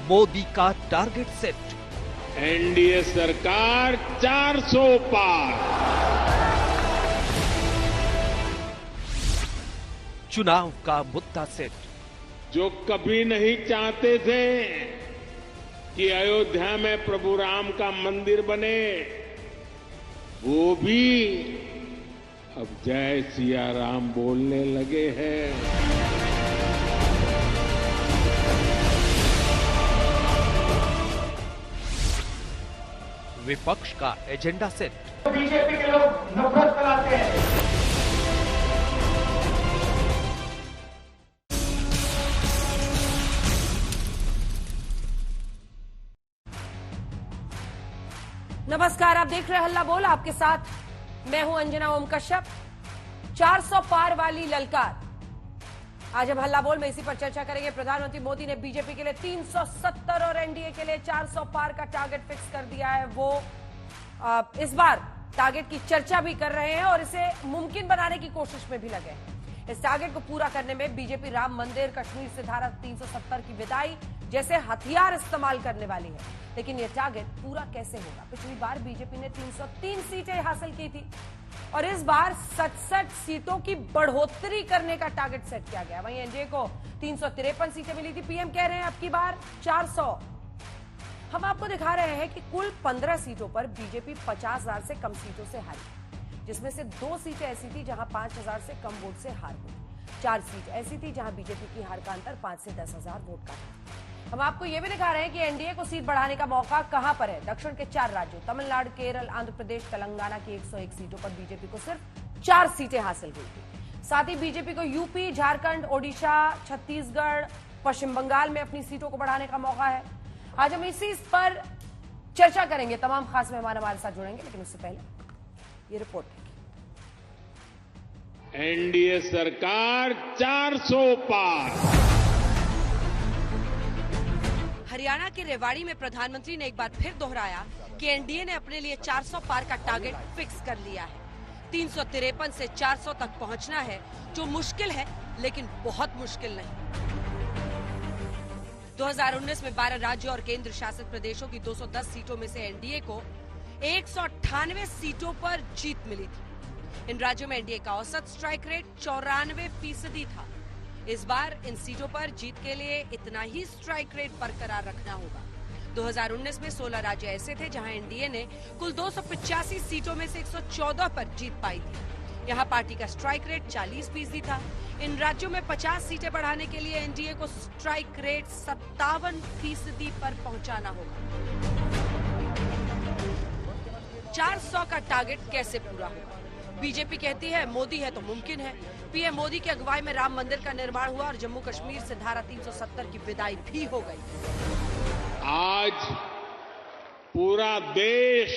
मोदी का target set. NDA सरकार 400 पार। चुनाव का मुद्दा सेट। जो कभी नहीं चाहते थे कि अयोध्या में प्रभु राम का मंदिर बने, वो भी अब जय सिया राम बोलने लगे हैं। विपक्ष का एजेंडा सेट। बीजेपी के लोग नफरत फैलाते हैं। नमस्कार, आप देख रहे हैं हल्ला बोल। आपके साथ मैं हूं अंजना ओम कश्यप। 400 पार वाली ललकार। आज हम हल्ला बोल में इसी पर चर्चा करेंगे। प्रधानमंत्री मोदी ने बीजेपी के लिए 370 और एनडीए के लिए 400 पार का टारगेट फिक्स कर दिया है। वो इस बार टारगेट की चर्चा भी कर रहे हैं और इसे मुमकिन बनाने की कोशिश में भी लगे हैं। इस टारगेट को पूरा करने में बीजेपी राम मंदिर, कश्मीर से धारा 370 की विदाई जैसे हथियार इस्तेमाल करने वाली है। लेकिन यह टारगेट पूरा कैसे होगा? पिछली बार बीजेपी ने 303 सीटें हासिल की थी और इस बार 67 सीटों की बढ़ोतरी करने का टारगेट सेट किया गया। वहीं एनडीए को 353 सीटें मिली थी। पीएम कह रहे हैं अब की बार 400। हम आपको दिखा रहे हैं कि कुल 15 सीटों पर बीजेपी 50,000 से कम सीटों से हारी, जिसमें से 2 सीटें ऐसी थी जहां 5,000 से कम वोट से हार हुई। 4 सीट ऐसी थी जहां बीजेपी की हार का अंतर 5 से 10,000 वोट का था। हम आपको यह भी दिखा रहे हैं कि एनडीए को सीट बढ़ाने का मौका कहां पर है। दक्षिण के 4 राज्यों तमिलनाडु, केरल, आंध्र प्रदेश, तेलंगाना की 101 सीटों पर बीजेपी को सिर्फ 4 सीटें हासिल हुई थी। साथ ही बीजेपी को यूपी, झारखंड, ओडिशा, छत्तीसगढ़, पश्चिम बंगाल में अपनी सीटों को बढ़ाने का मौका है। आज हम इसी पर चर्चा करेंगे। तमाम खास मेहमान हमारे साथ जुड़ेंगे, लेकिन उससे पहले ये रिपोर्ट है। एनडीए सरकार 400 पार। हरियाणा के रेवाड़ी में प्रधानमंत्री ने एक बार फिर दोहराया कि एनडीए ने अपने लिए 400 पार का टारगेट फिक्स कर लिया है। 353 से 400 तक पहुंचना है, जो मुश्किल है लेकिन बहुत मुश्किल नहीं। 2019 में 12 राज्यों और केंद्र शासित प्रदेशों की 210 सीटों में से एनडीए को 198 सीटों पर जीत मिली थी। इन राज्यों में एनडीए का औसत स्ट्राइक रेट 94% था। इस बार इन सीटों पर जीत के लिए इतना ही स्ट्राइक रेट बरकरार रखना होगा। 2019 में 16 राज्य ऐसे थे जहां एनडीए ने कुल 285 सीटों में से 114 पर जीत पाई थी। यहां पार्टी का स्ट्राइक रेट 40% था। इन राज्यों में 50 सीटें बढ़ाने के लिए एनडीए को स्ट्राइक रेट 57% पर पहुंचाना होगा। 400 का टारगेट कैसे पूरा होगा? बीजेपी कहती है मोदी है तो मुमकिन है। पीएम मोदी की अगुवाई में राम मंदिर का निर्माण हुआ और जम्मू कश्मीर से धारा 370 की विदाई भी हो गई। आज पूरा देश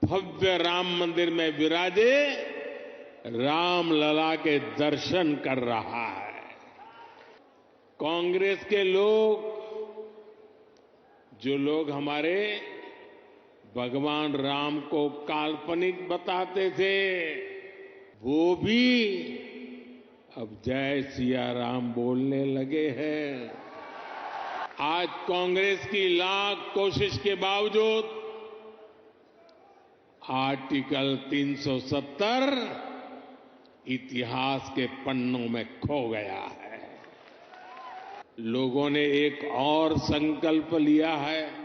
भव्य राम मंदिर में विराजे राम लला के दर्शन कर रहा है। कांग्रेस के लोग, जो लोग हमारे भगवान राम को काल्पनिक बताते थे, वो भी अब जय सिया राम बोलने लगे हैं। आज कांग्रेस की लाख कोशिश के बावजूद आर्टिकल 370 इतिहास के पन्नों में खो गया है। लोगों ने एक और संकल्प लिया है।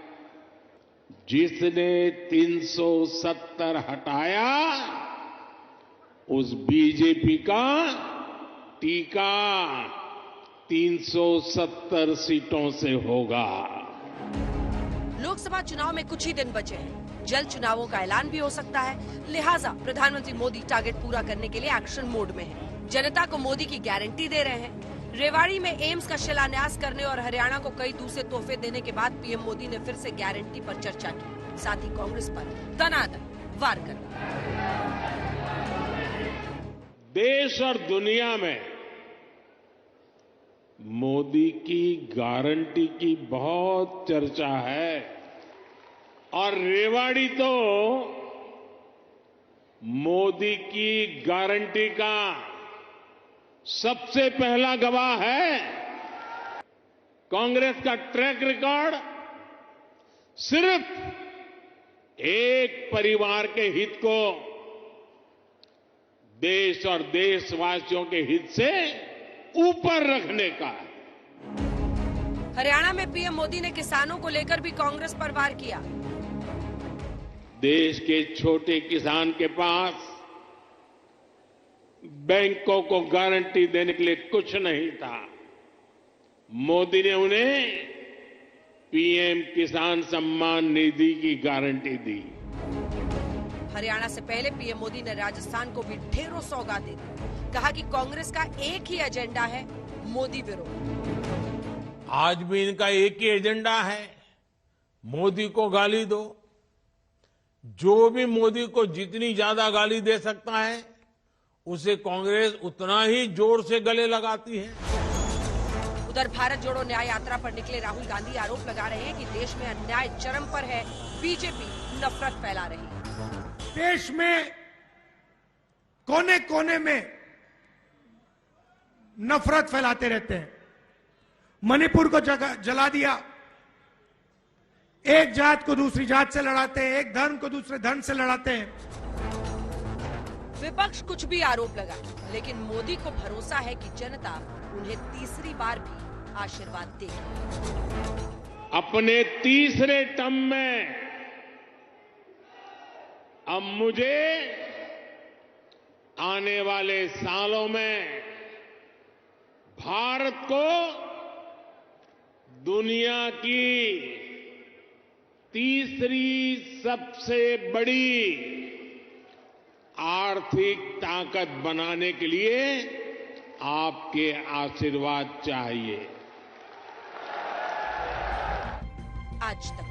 जिसने 370 हटाया, उस बीजेपी का टीका 370 सीटों से होगा। लोकसभा चुनाव में कुछ ही दिन बचे हैं। जल्द चुनावों का ऐलान भी हो सकता है। लिहाजा प्रधानमंत्री मोदी टारगेट पूरा करने के लिए एक्शन मोड में है। जनता को मोदी की गारंटी दे रहे हैं। रेवाड़ी में एम्स का शिलान्यास करने और हरियाणा को कई दूसरे तोहफे देने के बाद पीएम मोदी ने फिर से गारंटी पर चर्चा की। साथ ही कांग्रेस पर तनातन वार कर। देश और दुनिया में मोदी की गारंटी की बहुत चर्चा है और रेवाड़ी तो मोदी की गारंटी का सबसे पहला गवाह है। कांग्रेस का ट्रैक रिकॉर्ड सिर्फ एक परिवार के हित को देश और देशवासियों के हित से ऊपर रखने का है। हरियाणा में पीएम मोदी ने किसानों को लेकर भी कांग्रेस पर वार किया। देश के छोटे किसान के पास बैंकों को गारंटी देने के लिए कुछ नहीं था। मोदी ने उन्हें पीएम किसान सम्मान निधि की गारंटी दी। हरियाणा से पहले पीएम मोदी ने राजस्थान को भी ढेरों सौगातें दी। कहा कि कांग्रेस का एक ही एजेंडा है, मोदी विरोध। आज भी इनका एक ही एजेंडा है, मोदी को गाली दो। जो भी मोदी को जितनी ज्यादा गाली दे सकता है उसे कांग्रेस उतना ही जोर से गले लगाती है। उधर भारत जोड़ो न्याय यात्रा पर निकले राहुल गांधी आरोप लगा रहे हैं कि देश में अन्याय चरम पर है, बीजेपी नफरत फैला रही है। देश में कोने कोने में नफरत फैलाते रहते हैं। मणिपुर को जला दिया, एक जात को दूसरी जात से लड़ाते हैं, एक धर्म को दूसरे धर्म से लड़ाते हैं। विपक्ष कुछ भी आरोप लगा, लेकिन मोदी को भरोसा है कि जनता उन्हें तीसरी बार भी आशीर्वाद देगी। अपने तीसरे टर्म में अब मुझे आने वाले सालों में भारत को दुनिया की तीसरी सबसे बड़ी आर्थिक ताकत बनाने के लिए आपके आशीर्वाद चाहिए। आज तक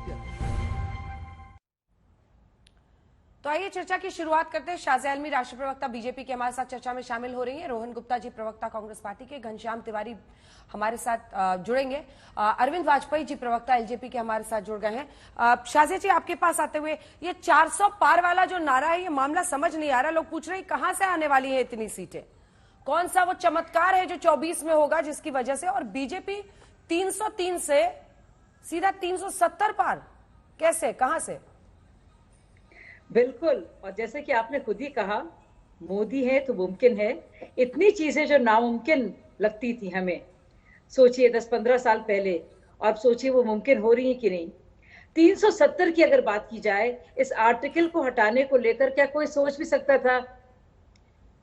तो आइए चर्चा की शुरुआत करते हैं। शाज़िया आलमी राष्ट्रीय प्रवक्ता बीजेपी के हमारे साथ चर्चा में शामिल हो रही हैं। रोहन गुप्ता जी प्रवक्ता कांग्रेस पार्टी के, घनश्याम तिवारी हमारे साथ जुड़ेंगे, अरविंद वाजपेयी जी प्रवक्ता एलजेपी के हमारे साथ जुड़ गए हैं। शाज़िया जी, आपके पास आते हुए ये 400 पार वाला जो नारा है, ये मामला समझ नहीं आ रहा। लोग पूछ रहे हैं कहां से आने वाली है इतनी सीटें, कौन सा वो चमत्कार है जो 24 में होगा जिसकी वजह से, और बीजेपी 303 से सीधा 370 पार, कैसे, कहां से? बिल्कुल, और जैसे कि आपने खुद ही कहा, मोदी है तो मुमकिन है। इतनी चीजें जो नामुमकिन लगती थी हमें, सोचिए 10-15 साल पहले, और अब सोचिए वो मुमकिन हो रही है कि नहीं। 370 की अगर बात की जाए, इस आर्टिकल को हटाने को लेकर क्या कोई सोच भी सकता था?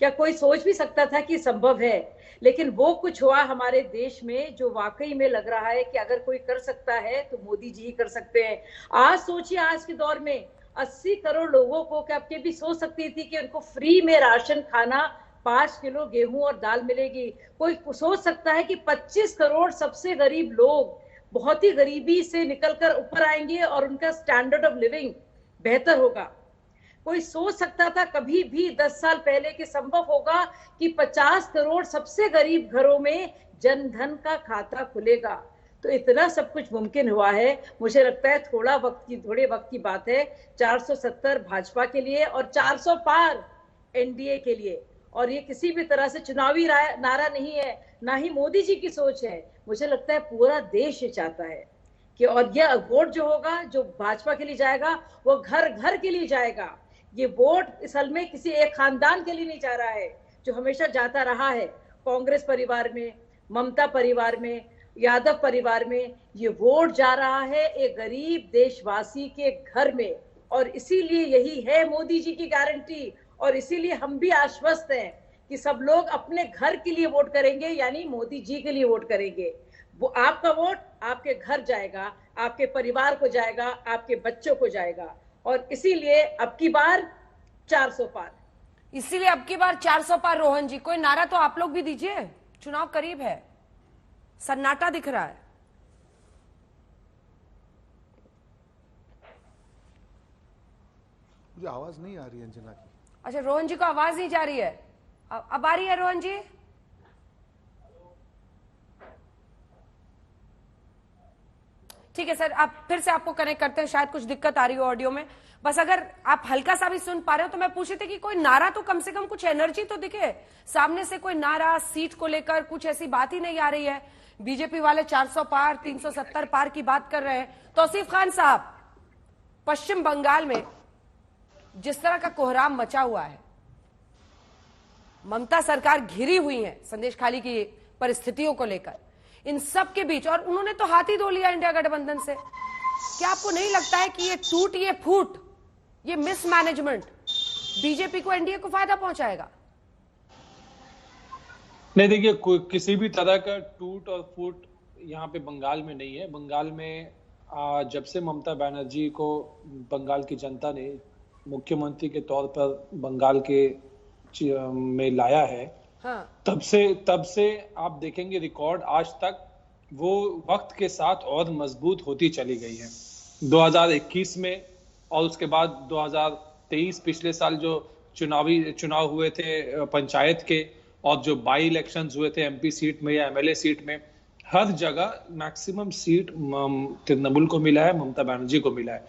क्या कोई सोच भी सकता था कि संभव है? लेकिन वो कुछ हुआ हमारे देश में जो वाकई में लग रहा है कि अगर कोई कर सकता है तो मोदी जी ही कर सकते हैं। आज सोचिए, आज के दौर में 80 करोड़ लोगों को, क्या आपके भी सोच सकती थी कि उनको फ्री में राशन खाना 5 किलो गेहूं और दाल मिलेगी? कोई सोच सकता है कि 25 करोड़ सबसे गरीब लोग बहुत ही गरीबी से निकलकर ऊपर आएंगे और उनका स्टैंडर्ड ऑफ लिविंग बेहतर होगा? कोई सोच सकता था कभी भी 10 साल पहले कि संभव होगा कि 50 करोड़ सबसे गरीब घरों में जनधन का खाता खुलेगा? तो इतना सब कुछ मुमकिन हुआ है। मुझे लगता है थोड़े वक्त की बात है। 470 भाजपा के लिए और 400 पार एनडीए के लिए, और ये किसी भी तरह से चुनावी नारा नहीं है, ना ही मोदी जी की सोच है। मुझे लगता है पूरा देश ये चाहता है कि, और यह वोट जो होगा, जो भाजपा के लिए जाएगा, वो घर घर के लिए जाएगा। ये वोट इस हाल में किसी एक खानदान के लिए नहीं जा रहा है, जो हमेशा जाता रहा है कांग्रेस परिवार में, ममता परिवार में, यादव परिवार में। ये वोट जा रहा है एक गरीब देशवासी के घर में, और इसीलिए यही है मोदी जी की गारंटी। और इसीलिए हम भी आश्वस्त हैं कि सब लोग अपने घर के लिए वोट करेंगे, यानी मोदी जी के लिए वोट करेंगे। वो आपका वोट आपके घर जाएगा, आपके परिवार को जाएगा, आपके बच्चों को जाएगा। और इसीलिए अब की बार 400 पार, इसीलिए अब की बार 400 पार। रोहन जी, कोई नारा तो आप लोग भी दीजिए, चुनाव करीब है, सन्नाटा दिख रहा है। मुझे आवाज नहीं आ रही है अंजना की। अच्छा, रोहन जी को आवाज नहीं जा रही है, अब आ रही है रोहन जी? ठीक है सर, आप फिर से आपको कनेक्ट करते हैं, शायद कुछ दिक्कत आ रही हो ऑडियो में। बस अगर आप हल्का सा भी सुन पा रहे हो तो मैं पूछ रही थी कि कोई नारा तो कम से कम, कुछ एनर्जी तो दिखे सामने से, कोई नारा सीट को लेकर कुछ ऐसी बात ही नहीं आ रही है। बीजेपी वाले 400 पार 370 पार की बात कर रहे हैं। तौसीफ खान साहब, पश्चिम बंगाल में जिस तरह का कोहराम मचा हुआ है, ममता सरकार घिरी हुई है संदेश खाली की परिस्थितियों को लेकर, इन सब के बीच, और उन्होंने तो हाथ ही धो लिया इंडिया गठबंधन से। क्या आपको नहीं लगता है कि ये टूट, ये फूट, ये मिसमैनेजमेंट बीजेपी को, एनडीए को फायदा पहुंचाएगा? नहीं, देखिए किसी भी तरह का टूट और फूट यहाँ पे बंगाल में नहीं है। बंगाल में जब से ममता बनर्जी को बंगाल की जनता ने मुख्यमंत्री के तौर पर बंगाल के में लाया है, हाँ। तब से आप देखेंगे रिकॉर्ड आज तक वो वक्त के साथ और मजबूत होती चली गई है। 2021 में और उसके बाद 2023 पिछले साल जो चुनाव हुए थे पंचायत के, और जो बाई इलेक्शंस हुए थे एमपी सीट में या एमएलए सीट में, हर जगह मैक्सिमम सीट तृणमूल को मिला है, ममता बनर्जी को मिला है।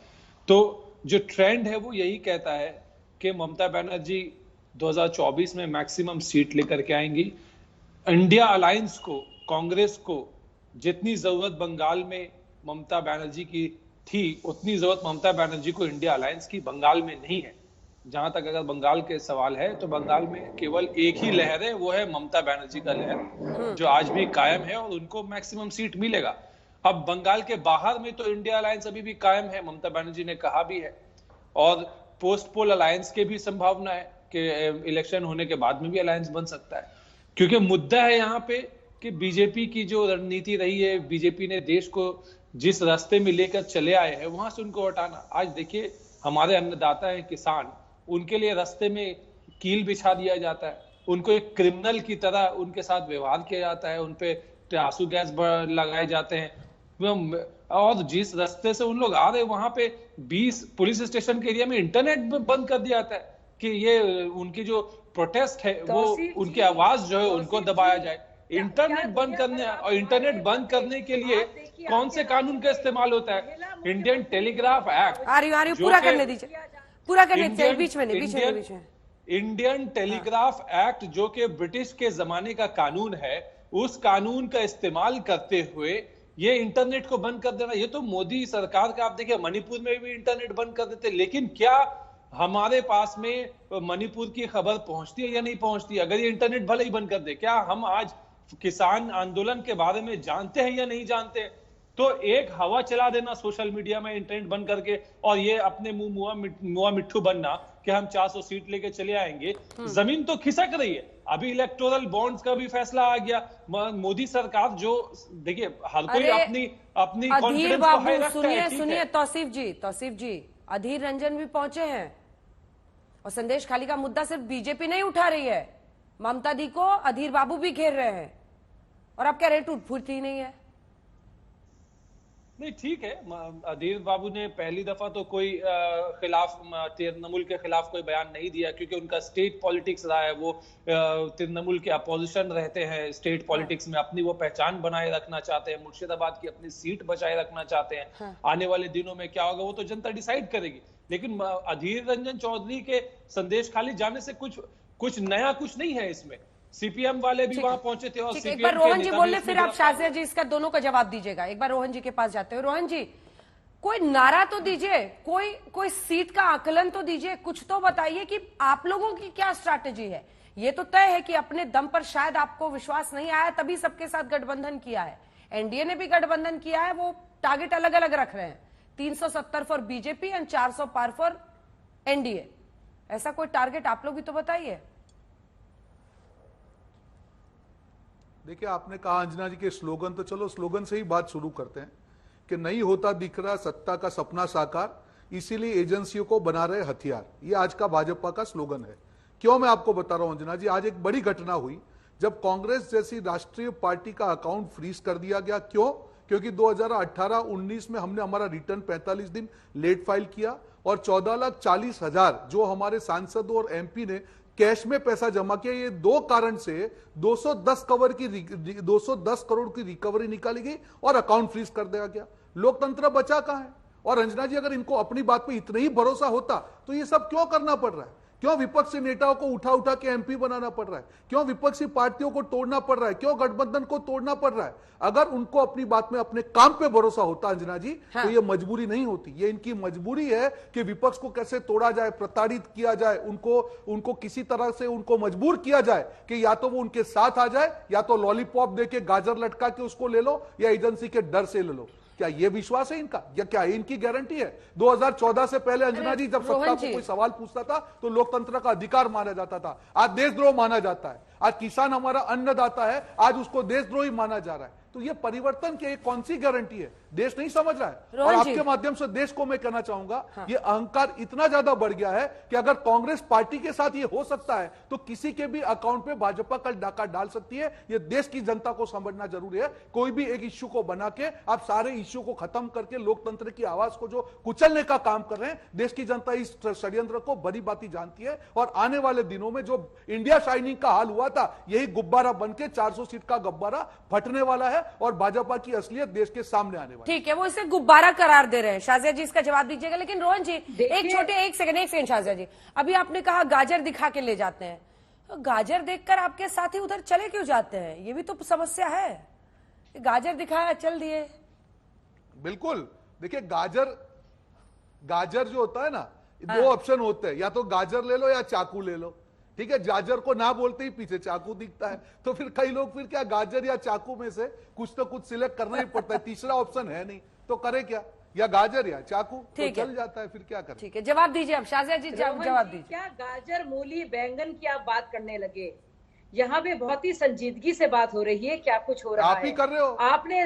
तो जो ट्रेंड है वो यही कहता है कि ममता बनर्जी 2024 में मैक्सिमम सीट लेकर के आएंगी। इंडिया अलायंस को, कांग्रेस को जितनी जरूरत बंगाल में ममता बनर्जी की थी, उतनी जरूरत ममता बनर्जी को इंडिया अलायंस की बंगाल में नहीं है। जहां तक अगर बंगाल के सवाल है तो बंगाल में केवल एक ही लहर है, वो है ममता बनर्जी का लहर, जो आज भी कायम है और उनको मैक्सिमम सीट मिलेगा। अब बंगाल के बाहर में तो इंडिया अलायंस अभी भी कायम है, ममता बनर्जी ने कहा भी है, और पोस्ट पोल अलायंस के भी संभावना है कि इलेक्शन होने के बाद में भी अलायंस बन सकता है। क्योंकि मुद्दा है यहाँ पे कि बीजेपी की जो रणनीति रही है, बीजेपी ने देश को जिस रास्ते में लेकर चले आए हैं वहां से उनको हटाना। आज देखिए हमारे अन्नदाता हैं किसान, उनके लिए रास्ते में कील बिछा दिया जाता है, उनको एक क्रिमिनल की तरह उनके साथ व्यवहार किया जाता है, उनपे आंसू गैस लगाए जाते हैं, और जिस रास्ते से उन लोग आ रहे वहां पे 20 पुलिस स्टेशन के एरिया में इंटरनेट बंद कर दिया जाता है कि ये उनकी जो प्रोटेस्ट है वो उनकी आवाज जो है उनको दबाया जाए। इंटरनेट बंद करने, और इंटरनेट बंद करने के लिए कौन से कानून का इस्तेमाल होता है? इंडियन टेलीग्राफ एक्ट, पूरा करने दीजिए, पूरा करने दीजिए, बीच में। इंडियन टेलीग्राफ एक्ट जो कि ब्रिटिश के जमाने का कानून है, उस कानून का इस्तेमाल करते हुए ये इंटरनेट को बंद कर देना, ये तो मोदी सरकार का। आप देखिए मणिपुर में भी इंटरनेट बंद कर देते, लेकिन क्या हमारे पास में मणिपुर की खबर पहुंचती है या नहीं पहुंचती? अगर ये इंटरनेट भले ही बंद कर दे, क्या हम आज किसान आंदोलन के बारे में जानते हैं या नहीं जानते? तो एक हवा चला देना सोशल मीडिया में इंटरनेट बंद करके, और ये अपने मुआ मिट्ठू बनना कि हम 400 सीट लेके चले आएंगे। जमीन तो खिसक रही है। अभी इलेक्टोरल बॉन्ड्स का भी फैसला आ गया। मोदी सरकार जो, देखिए हर कोई अपनी अधीर बाबू, सुनिए तौसीफ जी, अधीर रंजन भी पहुंचे हैं, और संदेश खाली का मुद्दा सिर्फ बीजेपी नहीं उठा रही है, ममता दी को अधीर बाबू भी घेर रहे हैं, और आप कह रहे टूट फूट ही नहीं है। नहीं ठीक है, अधीर बाबू ने पहली दफा तो कोई खिलाफ तृणमूल के खिलाफ कोई बयान नहीं दिया, क्योंकि उनका स्टेट पॉलिटिक्स रहा है। वो तृणमूल के अपोजिशन रहते हैं स्टेट पॉलिटिक्स में, अपनी वो पहचान बनाए रखना चाहते हैं, मुर्शिदाबाद की अपनी सीट बचाए रखना चाहते हैं। हाँ। आने वाले दिनों में क्या होगा वो तो जनता डिसाइड करेगी। लेकिन अधीर रंजन चौधरी के संदेश खाली जाने से कुछ नया कुछ नहीं है इसमें। सीपीएम वाले भी वहां पहुंचे थे, और एक बार रोहन जी बोल ले, फिर आप शाजिया जी इसका दोनों का जवाब दीजिएगा। एक बार रोहन जी के पास जाते हो। रोहन जी, कोई नारा तो दीजिए, कोई सीट का आकलन तो दीजिए, कुछ तो बताइए कि आप लोगों की क्या स्ट्रैटेजी है। ये तो तय है कि अपने दम पर शायद आपको विश्वास नहीं आया, तभी सबके साथ गठबंधन किया है। एनडीए ने भी गठबंधन किया है, वो टारगेट अलग अलग रख रहे हैं, 370 फॉर बीजेपी एंड 400 पार फॉर एनडीए। ऐसा कोई टारगेट आप लोग भी तो बताइए। देखिए, आपने कहा अंजना जी के स्लोगन, तो चलो स्लोगन से ही बात शुरू करते हैं कि नहीं होता दिख रहा सत्ता का सपना साकार, इसीलिए एजेंसियों को बना रहे हथियार। ये आज का भाजपा का स्लोगन है। क्यों मैं आपको बता रहा हूं अंजना जी, आज एक बड़ी घटना हुई जब कांग्रेस जैसी राष्ट्रीय पार्टी का अकाउंट फ्रीज कर दिया गया। क्यों? क्योंकि 2018-19 में हमने हमारा रिटर्न 45 दिन लेट फाइल किया, और 14,40,000 जो हमारे सांसदों और एमपी ने कैश में पैसा जमा किया। ये दो कारण से 210 करोड़ की रिकवरी निकाली गई और अकाउंट फ्रीज कर दिया गया। लोकतंत्र बचा कहां है? और अंजना जी, अगर इनको अपनी बात पे इतना ही भरोसा होता तो ये सब क्यों करना पड़ रहा है? क्यों विपक्षी नेताओं को उठा उठा के एमपी बनाना पड़ रहा है? क्यों विपक्षी पार्टियों को तोड़ना पड़ रहा है? क्यों गठबंधन को तोड़ना पड़ रहा है? अगर उनको अपनी बात में, अपने काम पे भरोसा होता अंजना जी, तो ये मजबूरी नहीं होती। ये इनकी मजबूरी है कि विपक्ष को कैसे तोड़ा जाए, प्रताड़ित किया जाए, उनको किसी तरह से उनको मजबूर किया जाए कि या तो वो उनके साथ आ जाए, या तो लॉलीपॉप देके गाजर लटका के उसको ले लो, या एजेंसी के डर से ले लो। क्या ये विश्वास है इनका, या क्या इनकी गारंटी है? 2014 से पहले अंजना जी, जब सत्ता को कोई सवाल पूछता था तो लोकतंत्र का अधिकार माना जाता था, आज देशद्रोह माना जाता है। आज किसान हमारा अन्नदाता है, आज उसको देशद्रोही माना जा रहा है। तो ये परिवर्तन की कौन सी गारंटी है? देश नहीं समझ रहा है। और आपके माध्यम से देश को मैं कहना चाहूंगा, ये अहंकार इतना ज्यादा बढ़ गया है कि अगर कांग्रेस पार्टी के साथ ये हो सकता है तो किसी के भी अकाउंट पे भाजपा कल डाका डाल सकती है। ये देश की जनता को समझना जरूरी है। कोई भी एक इश्यू को बना के आप सारे इश्यू को खत्म करके लोकतंत्र की आवाज को जो कुचलने का काम कर रहे हैं, देश की जनता इस षड्यंत्र को बड़ी बाती जानती है। और आने वाले दिनों में जो इंडिया शाइनिंग का हाल हुआ था, यही गुब्बारा बनके 400 सीट का गुब्बारा फटने वाला है और भाजपा की असलियत देश के सामने आने वाली। ठीक है, वो इसे गुब्बारा करार दे रहे हैं। शाजिया जी इसका जवाब दीजिएगा। लेकिन रोहन जी, एक सेकंड शाजिया जी, अभी आपने कहा गाजर दिखा के ले जाते हैं, तो गाजर देखकर आपके साथी उधर चले क्यों जाते हैं? ये भी तो समस्या है। गाजर दिखाया, चल दिए। बिल्कुल, देखिए गाजर जो होता है ना, दो ऑप्शन होते हैं, या तो गाजर ले लो या चाकू ले लो। ठीक है, गाजर को ना बोलते ही पीछे चाकू दिखता है, तो फिर कई लोग फिर क्या गाजर या चाकू में से कुछ तो कुछ सिलेक्ट करना ही पड़ता है। तीसरा ऑप्शन है नहीं, तो करे क्या? या गाजर या चाकू, तो चल जाता है, फिर क्या करें? ठीक है, जवाब दीजिए अब शाजिया जी, जवाब दीजिए। क्या गाजर, मूली, बैंगन की आप बात करने लगे? यहाँ पे बहुत ही संजीदगी से बात हो रही है। क्या कुछ हो रहा है? आप ही कर रहे हो। आपने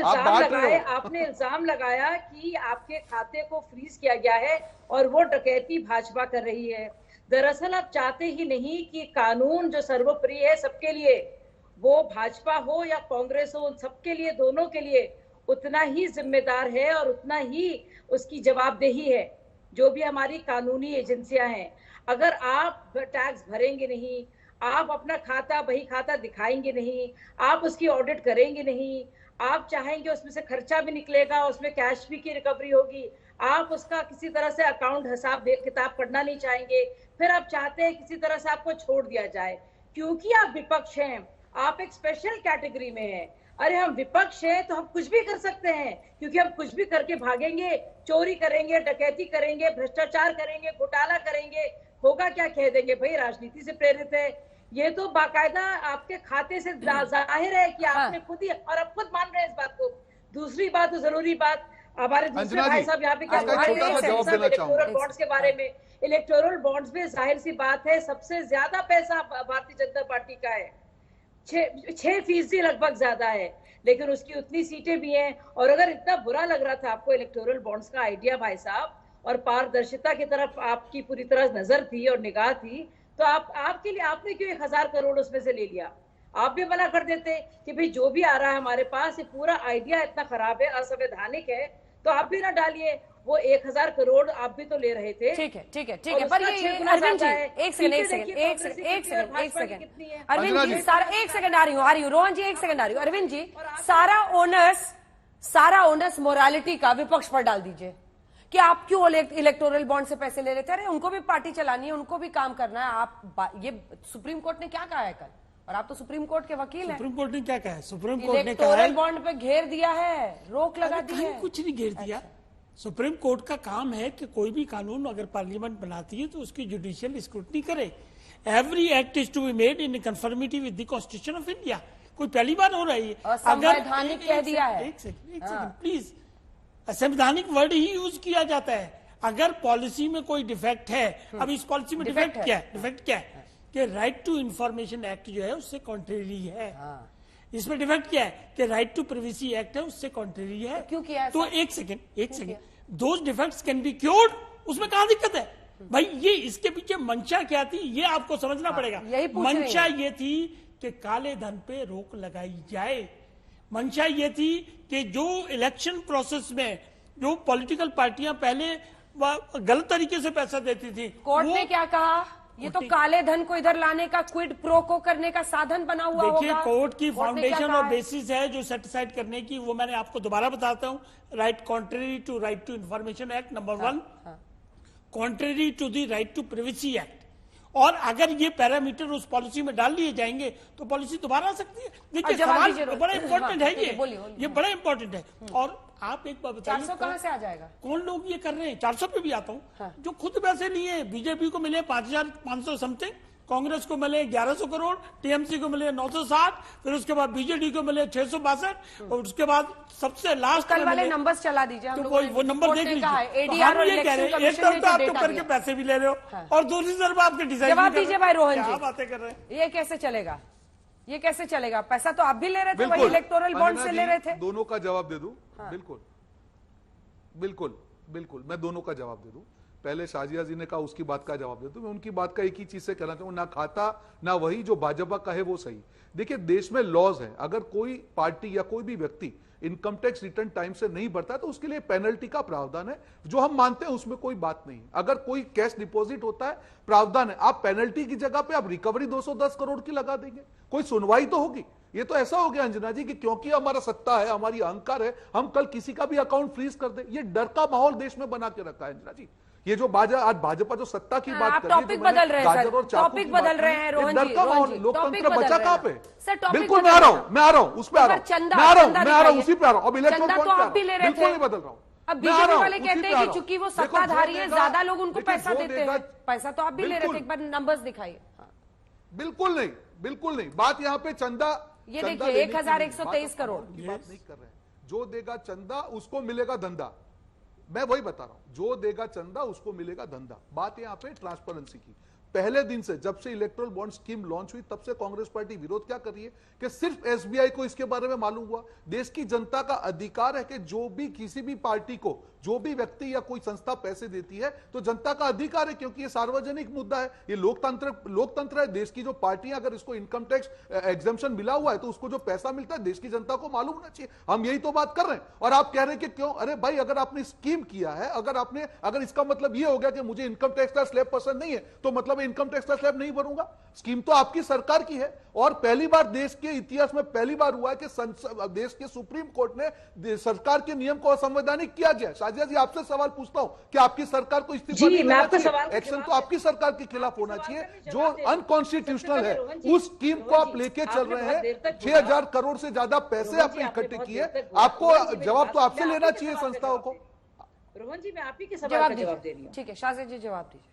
इल्जाम लगाया कि आपके खाते को फ्रीज किया गया है और वो डकैती भाजपा कर रही है। दरअसल आप चाहते ही नहीं कि कानून जो सर्वोपरि है सबके लिए, वो भाजपा हो या कांग्रेस हो, सबके लिए, दोनों के लिए उतना ही जिम्मेदार है और उतना ही उसकी जवाबदेही है जो भी हमारी कानूनी एजेंसियां हैं। अगर आप टैक्स भरेंगे नहीं, आप अपना बही खाता दिखाएंगे नहीं, आप उसकी ऑडिट करेंगे नहीं, आप चाहेंगे उसमें से खर्चा भी निकलेगा, उसमें कैश भी की रिकवरी होगी, आप उसका किसी तरह से अकाउंट हिसाब किताब पढ़ना नहीं चाहेंगे, फिर आप चाहते हैं किसी तरह से आपको छोड़ दिया जाए क्योंकि आप विपक्ष हैं, आप एक स्पेशल कैटेगरी में हैं। अरे हम विपक्ष हैं तो हम कुछ भी कर सकते हैं, क्योंकि हम कुछ भी करके भागेंगे, चोरी करेंगे, डकैती करेंगे, भ्रष्टाचार करेंगे, घोटाला करेंगे, होगा क्या? कह देंगे भाई राजनीति से प्रेरित है। ये तो बाकायदा आपके खाते से जाहिर है कि आपने खुद ही, और आप खुद मान रहे हैं इस बात को। दूसरी बात, तो जरूरी बात, हमारे दूसरे भाई साहब यहाँ पे क्या इलेक्टोरल बॉन्ड्स के बारे में। इलेक्टोरल बॉन्ड्स में जाहिर सी बात है सबसे ज्यादा पैसा भारतीय जनता पार्टी का है, 6% लगभग ज्यादा है, लेकिन उसकी उतनी सीटें भी हैं। और अगर इतना बुरा लग रहा था आपको इलेक्टोरल बॉन्ड्स का आइडिया भाई साहब, और पारदर्शिता की तरफ आपकी पूरी तरह नजर थी और निगाह थी, तो आपके लिए आपने क्यों 1000 करोड़ उसमें से ले लिया? आप भी मना कर देते कि भाई जो भी आ रहा है हमारे पास, ये पूरा आइडिया इतना खराब है, असंवैधानिक है, तो आप भी ना डालिए। वो 1000 करोड़ आप भी तो ले रहे थे। ठीक है, पर ये अरविंद जी एक सेकंड अरविंद जी, सारा एक सेकंड आ रही हूँ रोहन जी, एक सेकंड आ रही हूँ। अरविंद जी, सारा ओनर्स मोरालिटी का विपक्ष पर डाल दीजिए कि आप क्यों इलेक्टोरल बॉन्ड से पैसे ले रहे थे। अरे उनको भी पार्टी चलानी है, उनको भी काम करना है। आप ये सुप्रीम कोर्ट ने क्या कहा है कल, और आप तो सुप्रीम कोर्ट के वकील हैं। सुप्रीम कोर्ट ने क्या कहा है? सुप्रीम कोर्ट ने कहा इलेक्टोरल बॉन्ड पे घेर दिया है, रोक लगा दी है। कुछ नहीं घेर दिया। सुप्रीम कोर्ट का काम है कि कोई भी कानून अगर पार्लियामेंट बनाती है तो उसकी जुडिशियल स्क्रूटनी करे। Every act is to be made in conformity with the constitution of India. कोई पहली बार हो रही है। संवैधानिक कह दिया है। एक सेकंड प्लीज, संवैधानिक वर्ड ही यूज किया जाता है। अगर पॉलिसी में कोई डिफेक्ट है, अब इस पॉलिसी में डिफेक्ट क्या है कि राइट टू इंफॉर्मेशन एक्ट जो है उससे कॉन्ट्रेरी है। इसमें डिफेक्ट क्या है कि राइट टू प्राइवेसी एक्ट है उससे कॉन्ट्रेरी है। क्यों किया? तो एक second those defects can be cured, उसमें कहां दिक्कत है भाई? ये इसके पीछे मंशा क्या थी ये आपको समझना पड़ेगा। मंशा ये थी कि काले धन पे रोक लगाई जाए। मंशा ये थी कि जो इलेक्शन प्रोसेस में जो पॉलिटिकल पार्टियां पहले गलत तरीके से पैसा देती थी, कोर्ट ने क्या कहा? ये तो काले धन को इधर लाने का, क्विड प्रो को करने का साधन बना हुआ होगा। देखिए, कोर्ट की कोर्ट ने क्या फाउंडेशन कहा और है? बेसिस है जो सेटिसाइड करने की, वो मैंने आपको दोबारा बताता हूँ। Right contrary to right to information act number 1, contrary to the right to privacy act. और अगर ये पैरामीटर उस पॉलिसी में डाल दिए जाएंगे तो पॉलिसी दोबारा आ सकती है। देखिए, सवाल बड़ा इंपॉर्टेंट है, ये बड़ा इंपॉर्टेंट है। और आप एक बात बताइए, 400 कहां से आ जाएगा? कौन लोग ये कर रहे हैं? 400 पे भी आता हूँ, जो खुद पैसे लिए। बीजेपी को मिले 5,500 समथिंग, कांग्रेस को मिले 1100 करोड़, टीएमसी को मिले 960, फिर उसके बाद बीजेडी को मिले 662, और उसके बाद सबसे लास्ट कल वाले नंबर्स चला दीजिए। तो वो नंबर देख लीजिए। एडीआर और ये कह रहे हैं, एक तरफ तो आप तो करके पैसे भी ले रहे हो, और दूसरी तरफ आपके डिजाइन। जवाब दीजिए भाई रोहन जी, बातें कर रहे हैं, ये कैसे चलेगा? ये कैसे चलेगा? पैसा तो आप भी ले रहे थे, वही इलेक्टोरल बॉन्ड से ले रहे थे। दोनों का जवाब दे दूं? बिल्कुल बिल्कुल बिल्कुल, मैं दोनों का जवाब दे दूं। पहले शाजिया जी ने कहा, उसकी बात का जवाब दे दूं। मैं उनकी बात का एक ही चीज से कहना चाहूँ, ना खाता ना वही जो भाजपा का है वो सही। देखिए, देश में लॉज है, अगर कोई पार्टी या कोई भी व्यक्ति इनकम टैक्स रिटर्न टाइम से नहीं भरता तो उसके लिए पेनल्टी का प्रावधान है, जो हम मानते हैं, उसमें कोई बात नहीं। अगर कोई कैश डिपॉजिट होता है, प्रावधान है। आप पेनल्टी की जगह पे आप रिकवरी 210 करोड़ की लगा देंगे, कोई सुनवाई तो होगी। ये तो ऐसा हो गया अंजना जी कि क्योंकि हमारा सत्ता है, हमारी अहंकार है, हम कल किसी का भी अकाउंट फ्रीज कर दे। ये डर का माहौल देश में बना के रखा है अंजना जी। ये जो आज भाजपा जो सत्ता की बात कर रही है, टॉपिक बदल रहे हैं सर, टॉपिक बदल रहे हैं रोहन जी। लोकतंत्र बचा कहां पे? सर टॉपिक बिल्कुल, मैं आ रहा हूं, उस पे आ रहा हूं, उसी पे आ रहा हूं। अब इलेक्ट्रल तो आप भी ले रहे थे, बिल्कुल नहीं बदल रहा हूं। अब बीजेपी वाले कहते हैं कि चूंकि वो सत्ताधारी है, ज्यादा लोग उनको पैसा देते हैं। पैसा तो आप भी ले रहे थे, एक बार नंबर्स दिखाइए। बिल्कुल नहीं, बिल्कुल नहीं। बात यहाँ पे चंदा, ये देखिए 1123 करोड़ की बात नहीं कर रहे हैं। जो देगा चंदा उसको मिलेगा धंधा, मैं वही बता रहा हूं। जो देगा चंदा उसको मिलेगा धंधा। बात यहां पे ट्रांसपेरेंसी की। पहले दिन से, जब से इलेक्टोरल बॉन्ड स्कीम लॉन्च हुई, तब से कांग्रेस पार्टी विरोध क्या कर रही है कि सिर्फ एसबीआई को इसके बारे में मालूम हुआ। देश की जनता का अधिकार है कि जो भी किसी भी पार्टी को, जो भी व्यक्ति या कोई संस्था पैसे देती है, तो जनता का अधिकार है, क्योंकि ये सार्वजनिक मुद्दा है, ये लोकतंत्र है। देश की जो पार्टियां, अगर इसको इनकम टैक्स एग्जम्पशन मिला हुआ है तो उसको जो पैसा मिलता है देश की जनता को मालूम होना चाहिए। हम यही तो बात कर रहे हैं। और आप कह रहे हैं कि क्यों? अरे भाई, अगर आपने स्कीम किया है, अगर इसका मतलब ये हो गया कि मुझे इनकम टैक्स का स्लैब पसंद नहीं है, तो मतलब इनकम टैक्स का स्लैब नहीं भरूंगा। स्कीम तो आपकी सरकार की है। और पहली बार देश के इतिहास में पहली बार हुआ है कि देश के सुप्रीम कोर्ट ने सरकार के नियम को असंवैधानिक किया गया। शाजिया जी, आपसे सवाल पूछता हूं कि आपकी सरकार को इस्तीफा नहीं देना चाहिए? एक्शन तो आपकी सरकार के खिलाफ होना चाहिए। जो अनकॉन्स्टिट्यूशनल है, उस स्कीम को आप लेके चल रहे हैं। 6,000 करोड़ से ज्यादा पैसे आपने इकट्ठे किए। आपको जवाब तो आपसे लेना चाहिए संस्थाओं को। रोहन जी, मैं आप ही के सवाल का जवाब दे रही हूँ। ठीक है, शाजिया जी जवाब दीजिए।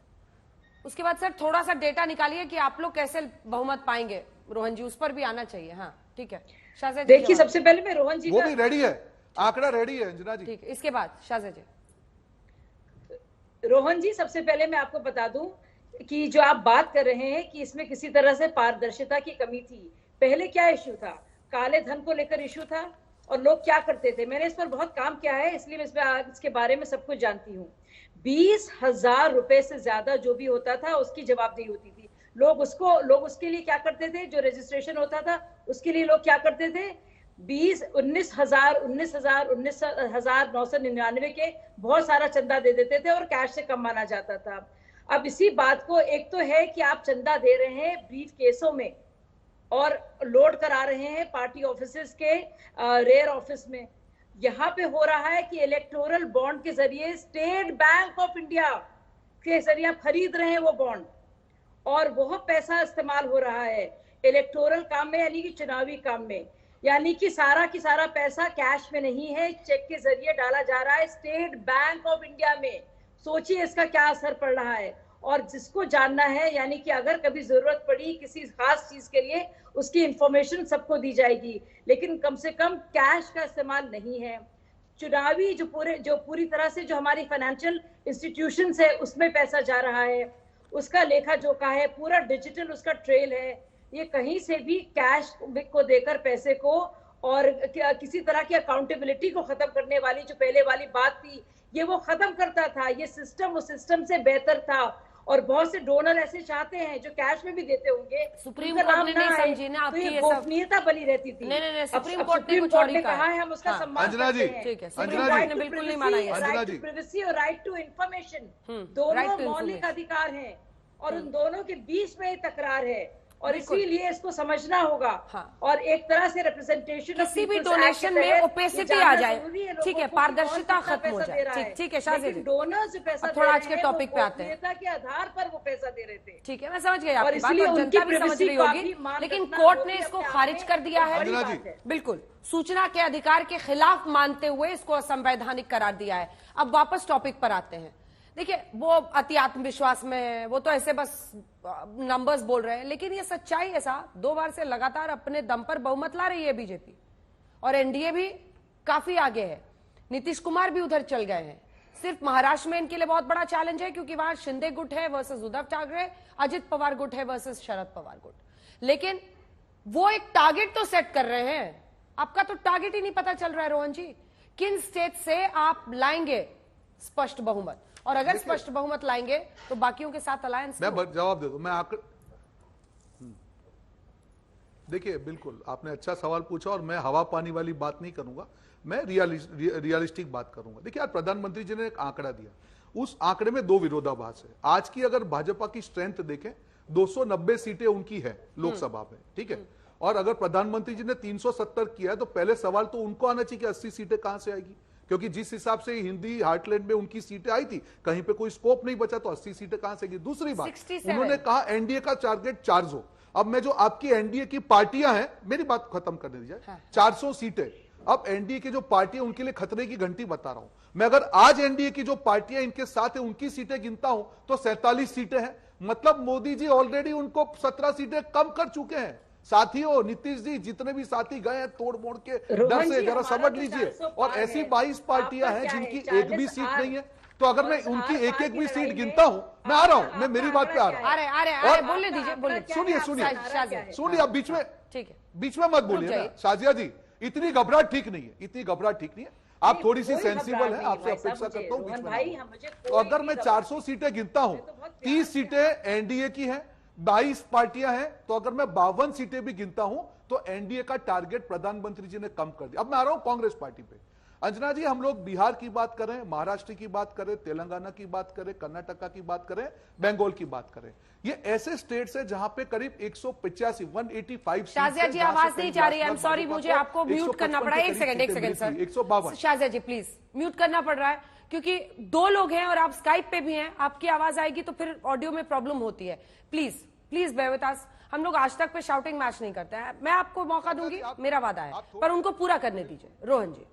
उसके बाद सर थोड़ा सा डेटा निकालिए कि आप लोग कैसे बहुमत पाएंगे। रोहन जी, उस पर भी आना चाहिए। हाँ ठीक है, शाजिया जी। देखिए, सबसे पहले मैं रोहन जी, वो भी रेडी है, आंकड़ा रेडी है अंजना जी। ठीक है, इसके बाद शाजिया जी। रोहन जी, सबसे पहले मैं आपको बता दूं कि जो आप बात कर रहे हैं कि इसमें किसी तरह से पारदर्शिता की कमी थी। पहले क्या इश्यू था? काले धन को लेकर इश्यू था, और लोग क्या करते थे। मैंने इस पर बहुत काम किया है, इसलिए मैं इसके बारे में सब कुछ जानती हूँ। 20,000 रुपए से ज्यादा जो भी होता था उसकी जवाबदेही होती थी। लोग उसके लिए क्या करते थे? जो रजिस्ट्रेशन होता था उसके लिए लोग क्या करते थे? 19,999 के बहुत सारा चंदा दे देते थे और कैश से कम माना जाता था। अब इसी बात को, एक तो है कि आप चंदा दे रहे हैं ब्रीफ केसों में और लोड करा रहे हैं पार्टी ऑफिसेस के रेयर ऑफिस में। यहाँ पे हो रहा है कि इलेक्टोरल बॉन्ड के जरिए स्टेट बैंक ऑफ इंडिया के जरिए खरीद रहे हैं वो बॉन्ड, और वह पैसा इस्तेमाल हो रहा है इलेक्टोरल काम में, यानी कि चुनावी काम में। यानी कि सारा की सारा पैसा कैश में नहीं है, चेक के जरिए डाला जा रहा है स्टेट बैंक ऑफ इंडिया में। सोचिए इसका क्या असर पड़ रहा है। और जिसको जानना है, यानी कि अगर कभी जरूरत पड़ी किसी खास चीज के लिए, उसकी इंफॉर्मेशन सबको दी जाएगी, लेकिन कम से कम कैश का इस्तेमाल नहीं है। चुनावी जो पूरी तरह से जो हमारी फाइनेंशियल इंस्टीट्यूशंस है उसमें पैसा जा रहा है, उसका लेखा जोखा है, पूरा डिजिटल उसका ट्रेल है। ये कहीं से भी कैश को देकर पैसे को और किसी तरह की अकाउंटेबिलिटी को खत्म करने वाली जो पहले वाली बात थी, ये वो खत्म करता था। ये सिस्टम उस सिस्टम से बेहतर था। और बहुत से डोनर ऐसे चाहते हैं जो कैश में भी देते होंगे, सुप्रीम कोर्ट ने नहीं समझी ना आपकी ये गोपनीयता बनी रहती थी। नहीं, सुप्रीम कोर्ट ने कुछ और ही कहा है, हम उसका सम्मान करते हैं। ठीक है, सुप्रीम कोर्ट ने बिल्कुल नहीं माना ये। राइट टू प्राइवेसी और राइट टू इंफॉर्मेशन दोनों मौलिक अधिकार हैं। और उन दोनों के बीच में तकरार है और इसीलिए इसको समझना होगा। और एक तरह से रिप्रेजेंटेशन किसी भी डोनेशन में ओपेसिटी आ जाए, ठीक है, पारदर्शिता खत्म हो जाए। ठीक है शाजी जी, डोनर्स जो पैसा थोड़ा आज के टॉपिक पे आते हैं। नेता के आधार पर वो पैसा दे रहे थे। ठीक है, मैं समझ गई आपकी बात और जनता भी समझ रही होगी, लेकिन कोर्ट ने इसको खारिज कर दिया है। बिल्कुल, सूचना के अधिकार के खिलाफ मानते हुए इसको असंवैधानिक करार दिया है। अब वापस टॉपिक पर आते हैं। देखिए, वो अति आत्मविश्वास में है, वो तो ऐसे बस नंबर्स बोल रहे हैं, लेकिन ये सच्चाई ऐसा 2 बार से लगातार अपने दम पर बहुमत ला रही है बीजेपी, और एनडीए भी काफी आगे है। नीतीश कुमार भी उधर चल गए हैं। सिर्फ महाराष्ट्र में इनके लिए बहुत बड़ा चैलेंज है, क्योंकि वहां शिंदे गुट है वर्सेस उद्धव ठाकरे, अजित पवार गुट है वर्सेस शरद पवार गुट। लेकिन वो एक टारगेट तो सेट कर रहे हैं। आपका तो टारगेट ही नहीं पता चल रहा है रोहन जी, किन स्टेट से आप लाएंगे स्पष्ट बहुमत, और अगर स्पष्ट बहुमत लाएंगे तो बाकियों के साथ अलायंस। मैं जवाब दे दूं, मैं आकर देखिए, बिल्कुल आपने अच्छा सवाल पूछा और मैं हवा पानी वाली बात नहीं करूंगा, मैं रियलिस्टिक बात करूंगा। देखिए, आज प्रधानमंत्री जी ने एक आंकड़ा दिया, उस आंकड़े में 2 विरोधाभास है। आज की अगर भाजपा की स्ट्रेंथ देखें, 290 सीटें उनकी है लोकसभा में, ठीक है, और अगर प्रधानमंत्री जी ने 370 किया है तो पहले सवाल तो उनको आना चाहिए कि 80 सीटें कहां से आएगी, क्योंकि जिस हिसाब से हिंदी हार्टलैंड में उनकी सीटें आई थी, कहीं पे कोई स्कोप नहीं बचा, तो 80 सीटें कहां से आएगी। दूसरी बात, उन्होंने कहा एनडीए का टारगेट 400। अब मैं जो आपकी एनडीए की पार्टियां हैं, मेरी बात खत्म करने दीजिए, 400 सीटें। अब एनडीए की जो पार्टियां, उनके लिए खतरे की घंटी बता रहा हूं मैं। अगर आज एनडीए की जो पार्टियां इनके साथ है उनकी सीटें गिनता हूं तो 47 सीटें हैं। मतलब मोदी जी ऑलरेडी उनको 17 सीटें कम कर चुके हैं। साथियों, नीतीश जी, जितने भी साथी गए हैं तोड़ मोड़ के डर से, जरा समझ लीजिए। और ऐसी 22 पार्टियां हैं जिनकी एक भी सीट नहीं है, तो अगर मैं उनकी एक एक भी सीट गिनता हूं, मैं आ रहा हूं, मैं मेरी बात पे आ रहा हूं। और बोलने दीजिए, बोलिए, सुनिए, अब बीच में, ठीक है, बीच में मत बोलिए ना शाजिया जी। इतनी घबराहट ठीक नहीं है, इतनी घबराहट ठीक नहीं है। आप थोड़ी सी सेंसिबल है, आपसे अपेक्षा करता हूं बीच में। तो अगर मैं 400 सीटें गिनता हूं, 30 सीटें एनडीए की हैं, 22 पार्टियां हैं, तो अगर मैं 52 सीटें भी गिनता हूं तो एनडीए का टारगेट प्रधानमंत्री जी ने कम कर दिया। अब मैं आ रहा हूं कांग्रेस पार्टी पे। अंजना जी, हम लोग बिहार की बात करें, महाराष्ट्र की बात करें, तेलंगाना की बात करें, कर्नाटका की बात करें, बंगाल की बात करें, ये ऐसे स्टेट्स है जहां पे करीब 185 शाजिया जी आवाज नहीं जा रही है। आई एम सॉरी, मुझे आपको म्यूट करना पड़ा है। एक second sir, 152। Shazia ji please mute करना पड़ रहा है, क्योंकि 2 लोग हैं और आप स्काइप पे भी हैं। आपकी आवाज आएगी तो फिर ऑडियो में प्रॉब्लम होती है। Please please bear with us. हम लोग आज तक पे शाउटिंग मैच नहीं करते हैं। मैं आपको मौका दूंगी, मेरा वादा है, पर उनको पूरा करने दीजिए। रोहन जी,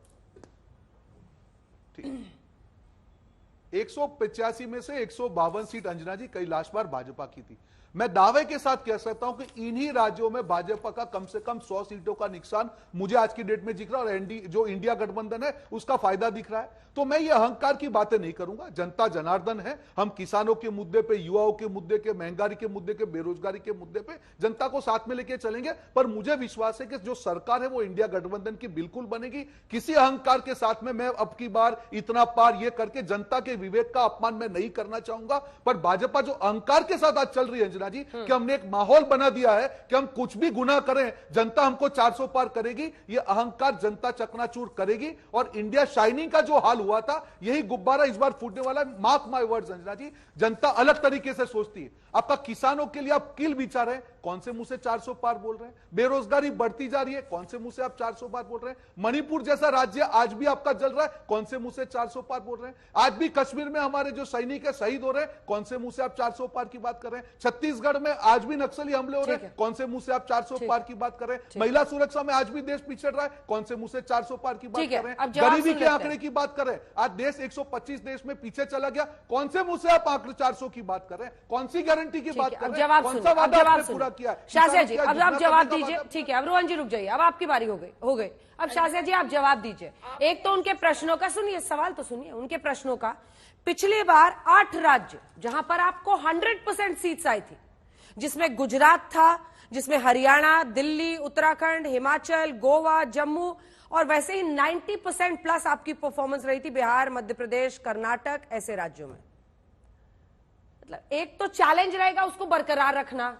185 में से 152 सीट अंजना जी कैलाश बार भाजपा की थी। मैं दावे के साथ कह सकता हूं कि इन्हीं राज्यों में भाजपा का कम से कम 100 सीटों का नुकसान मुझे आज की डेट में दिख रहा है, और जो इंडिया गठबंधन है उसका फायदा दिख रहा है। तो मैं ये अहंकार की बातें नहीं करूंगा। जनता जनार्दन है, हम किसानों के मुद्दे पे, युवाओं के मुद्दे के, महंगाई के मुद्दे के, बेरोजगारी के मुद्दे पे जनता को साथ में लेके चलेंगे। पर मुझे विश्वास है कि जो सरकार है वो इंडिया गठबंधन की बिल्कुल बनेगी। किसी अहंकार के साथ में मैं अब की बार इतना पार ये करके जनता के विवेक का अपमान मैं नहीं करना चाहूंगा। पर भाजपा जो अहंकार के साथ आज चल रही है अंजना जी, कि हमने एक माहौल बना दिया है कि हम कुछ भी गुनाह करें जनता हमको 400 पार करेगी, ये अहंकार जनता चकनाचूर करेगी। और इंडिया शाइनिंग का जो हाल हुआ था, यही गुब्बारा इस बार फूटने वाला है। मार्क माय वर्ड्स अंजना जी, जनता अलग तरीके से सोचती है। आपका किसानों के लिए आप किल बिछा रहे हैं, कौन से मुंह से 400 पार बोल रहे हैं? बेरोजगारी बढ़ती जा रही है, कौन से मुंह से आप 400 पार बोल रहे हैं? मणिपुर जैसा राज्य आज भी आपका जल रहा है, कौन से मुंह से 400 पार बोल रहे हैं? आज भी कश्मीर में हमारे जो सैनिक है शहीद हो रहे हैं, कौन से मुंह से आप 400 पार की बात कर रहे हैं? छत्तीसगढ़ में आज भी नक्सली हमले हो रहे हैं, कौन से मुंह से आप 400 पार की बात कर रहे हैं? महिला सुरक्षा में आज भी देश पिछड़ रहा है, कौन से मुंह से 400 पार की बात कर रहे हैं? गरीबी के आंकड़े की बात कर रहे हैं, आज देश 125 देश में पीछे चला गया, कौन से मुंह से आप आंकड़े 400 की बात कर रहे हैं? कौन सी गारंटी की बात कर रहे हैं? कौन सा वादा आपने पूरा किया है? शाजिया जी, अब आप जवाब दीजिए। ठीक है, अब रोहन जी रुक जाइए, अब आपकी बारी हो गई। अब शाजिया जी आप जवाब दीजिए। एक तो उनके प्रश्नों का सुनिए, सवाल तो सुनिए उनके प्रश्नों का। पिछली बार 8 राज्य जहां पर आपको 100% सीट्स आई थी, जिसमें गुजरात था, जिसमें हरियाणा, दिल्ली, उत्तराखंड, हिमाचल, गोवा, जम्मू, और वैसे ही 90% प्लस आपकी परफॉर्मेंस रही थी बिहार, मध्य प्रदेश, कर्नाटक, ऐसे राज्यों में। मतलब एक तो चैलेंज रहेगा उसको बरकरार रखना,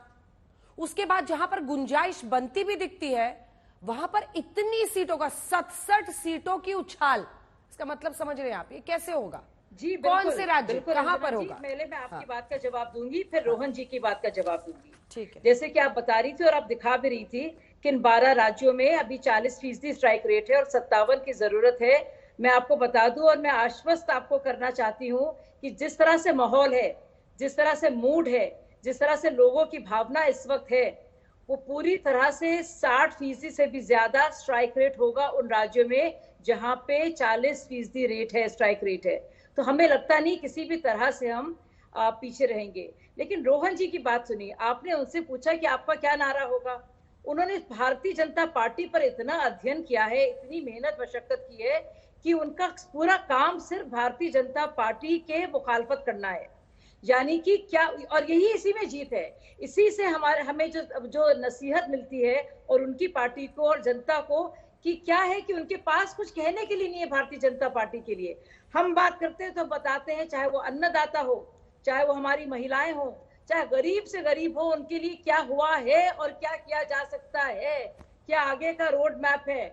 उसके बाद जहां पर गुंजाइश बनती भी दिखती है वहां पर इतनी सीटों का 67 सीटों की उछाल, इसका मतलब समझ रहे हैं आप, ये कैसे होगा? जी कौन बिल्कुल, से राज्य बिल्कुल कहाँ पर अंजना जी, होगा? पहले मैं आपकी हाँ। बात का जवाब दूंगी, फिर रोहन जी की बात का जवाब दूंगी। ठीक है। जैसे कि आप बता रही थी और आप दिखा भी रही थी कि इन 12 राज्यों में अभी 40% स्ट्राइक रेट है और 57 की जरूरत है। मैं आपको बता दूं और मैं आश्वस्त आपको करना चाहती हूँ कि जिस तरह से माहौल है, जिस तरह से मूड है, जिस तरह से लोगों की भावना इस वक्त है, वो पूरी तरह से 60% से भी ज्यादा स्ट्राइक रेट होगा उन राज्यों में जहां पे 40% रेट है, स्ट्राइक रेट है। तो हमें लगता नहीं किसी भी तरह से हम पीछे रहेंगे। लेकिन रोहन जी की बात सुनिए, आपने उनसे पूछा कि आपका क्या नारा होगा। उन्होंने भारतीय जनता पार्टी पर इतना अध्ययन किया है, इतनी मेहनत मशक्कत की है कि उनका पूरा काम सिर्फ भारतीय जनता पार्टी के मुखालफत करना है। यानी कि क्या, और यही इसी में जीत है। इसी से हमें जो नसीहत मिलती है और उनकी पार्टी को और जनता को, कि क्या है कि उनके पास कुछ कहने के लिए नहीं है भारतीय जनता पार्टी के लिए। हम बात करते हैं तो बताते हैं, चाहे वो अन्नदाता हो, चाहे वो हमारी महिलाएं हो, चाहे गरीब से गरीब हो, उनके लिए क्या हुआ है और क्या किया जा सकता है, क्या आगे का रोड मैप है।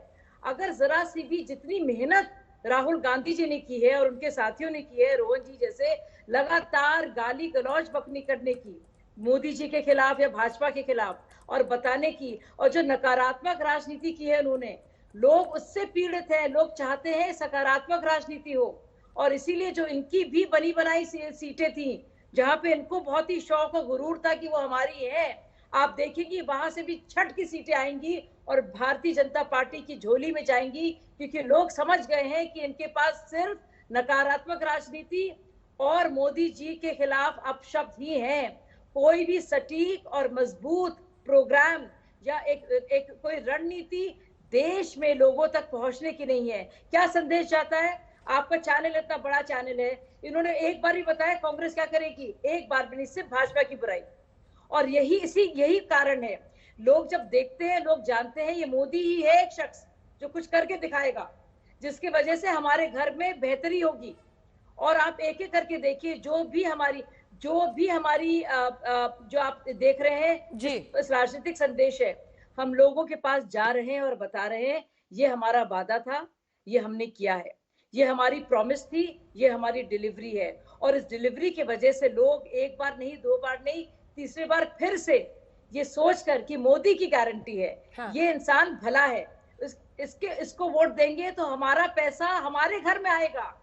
अगर जरा सी भी जितनी मेहनत राहुल गांधी जी ने की है और उनके साथियों ने की है, रोहन जी जैसे लगातार गाली गलौज बकनी करने की मोदी जी के खिलाफ या भाजपा के खिलाफ और बताने की, और जो नकारात्मक राजनीति की है उन्होंने, लोग उससे पीड़ित हैं। लोग चाहते हैं सकारात्मक राजनीति हो, और इसीलिए जो इनकी भी बनी बनाई सीटें थी जहां पे इनको बहुत ही शौक और गुरूर था कि वो हमारी है, आप देखेंगे वहां से भी छठ की सीटें आएंगी और भारतीय जनता पार्टी की झोली में जाएंगी, क्योंकि लोग समझ गए हैं कि इनके पास सिर्फ नकारात्मक राजनीति और मोदी जी के खिलाफ अपशब्द ही हैं। कोई भी सटीक और मजबूत प्रोग्राम या एक कोई रणनीति देश में लोगों तक पहुंचने की नहीं है। क्या संदेश जाता है? आपका चैनल इतना बड़ा चैनल है, इन्होंने एक बार भी बताया कांग्रेस क्या करेगी? एक बार भी नहीं, सिर्फ भाजपा की बुराई। और यही कारण है, लोग जब देखते हैं, लोग जानते हैं ये मोदी ही है एक शख्स जो कुछ करके दिखाएगा, जिसकी वजह से हमारे घर में बेहतरी होगी। और आप एक एक करके देखिए, जो भी हमारी जो आप देख रहे हैं जी, इस राजनीतिक संदेश है, हम लोगों के पास जा रहे हैं और बता रहे हैं ये हमारा वादा था, ये हमने किया है, ये हमारी प्रॉमिस थी, ये हमारी डिलीवरी है। और इस डिलीवरी की वजह से लोग एक बार नहीं, दो बार नहीं, तीसरी बार फिर से ये सोचकर कि मोदी की गारंटी है, हाँ। ये इंसान भला है, इसको वोट देंगे तो हमारा पैसा हमारे घर में आएगा,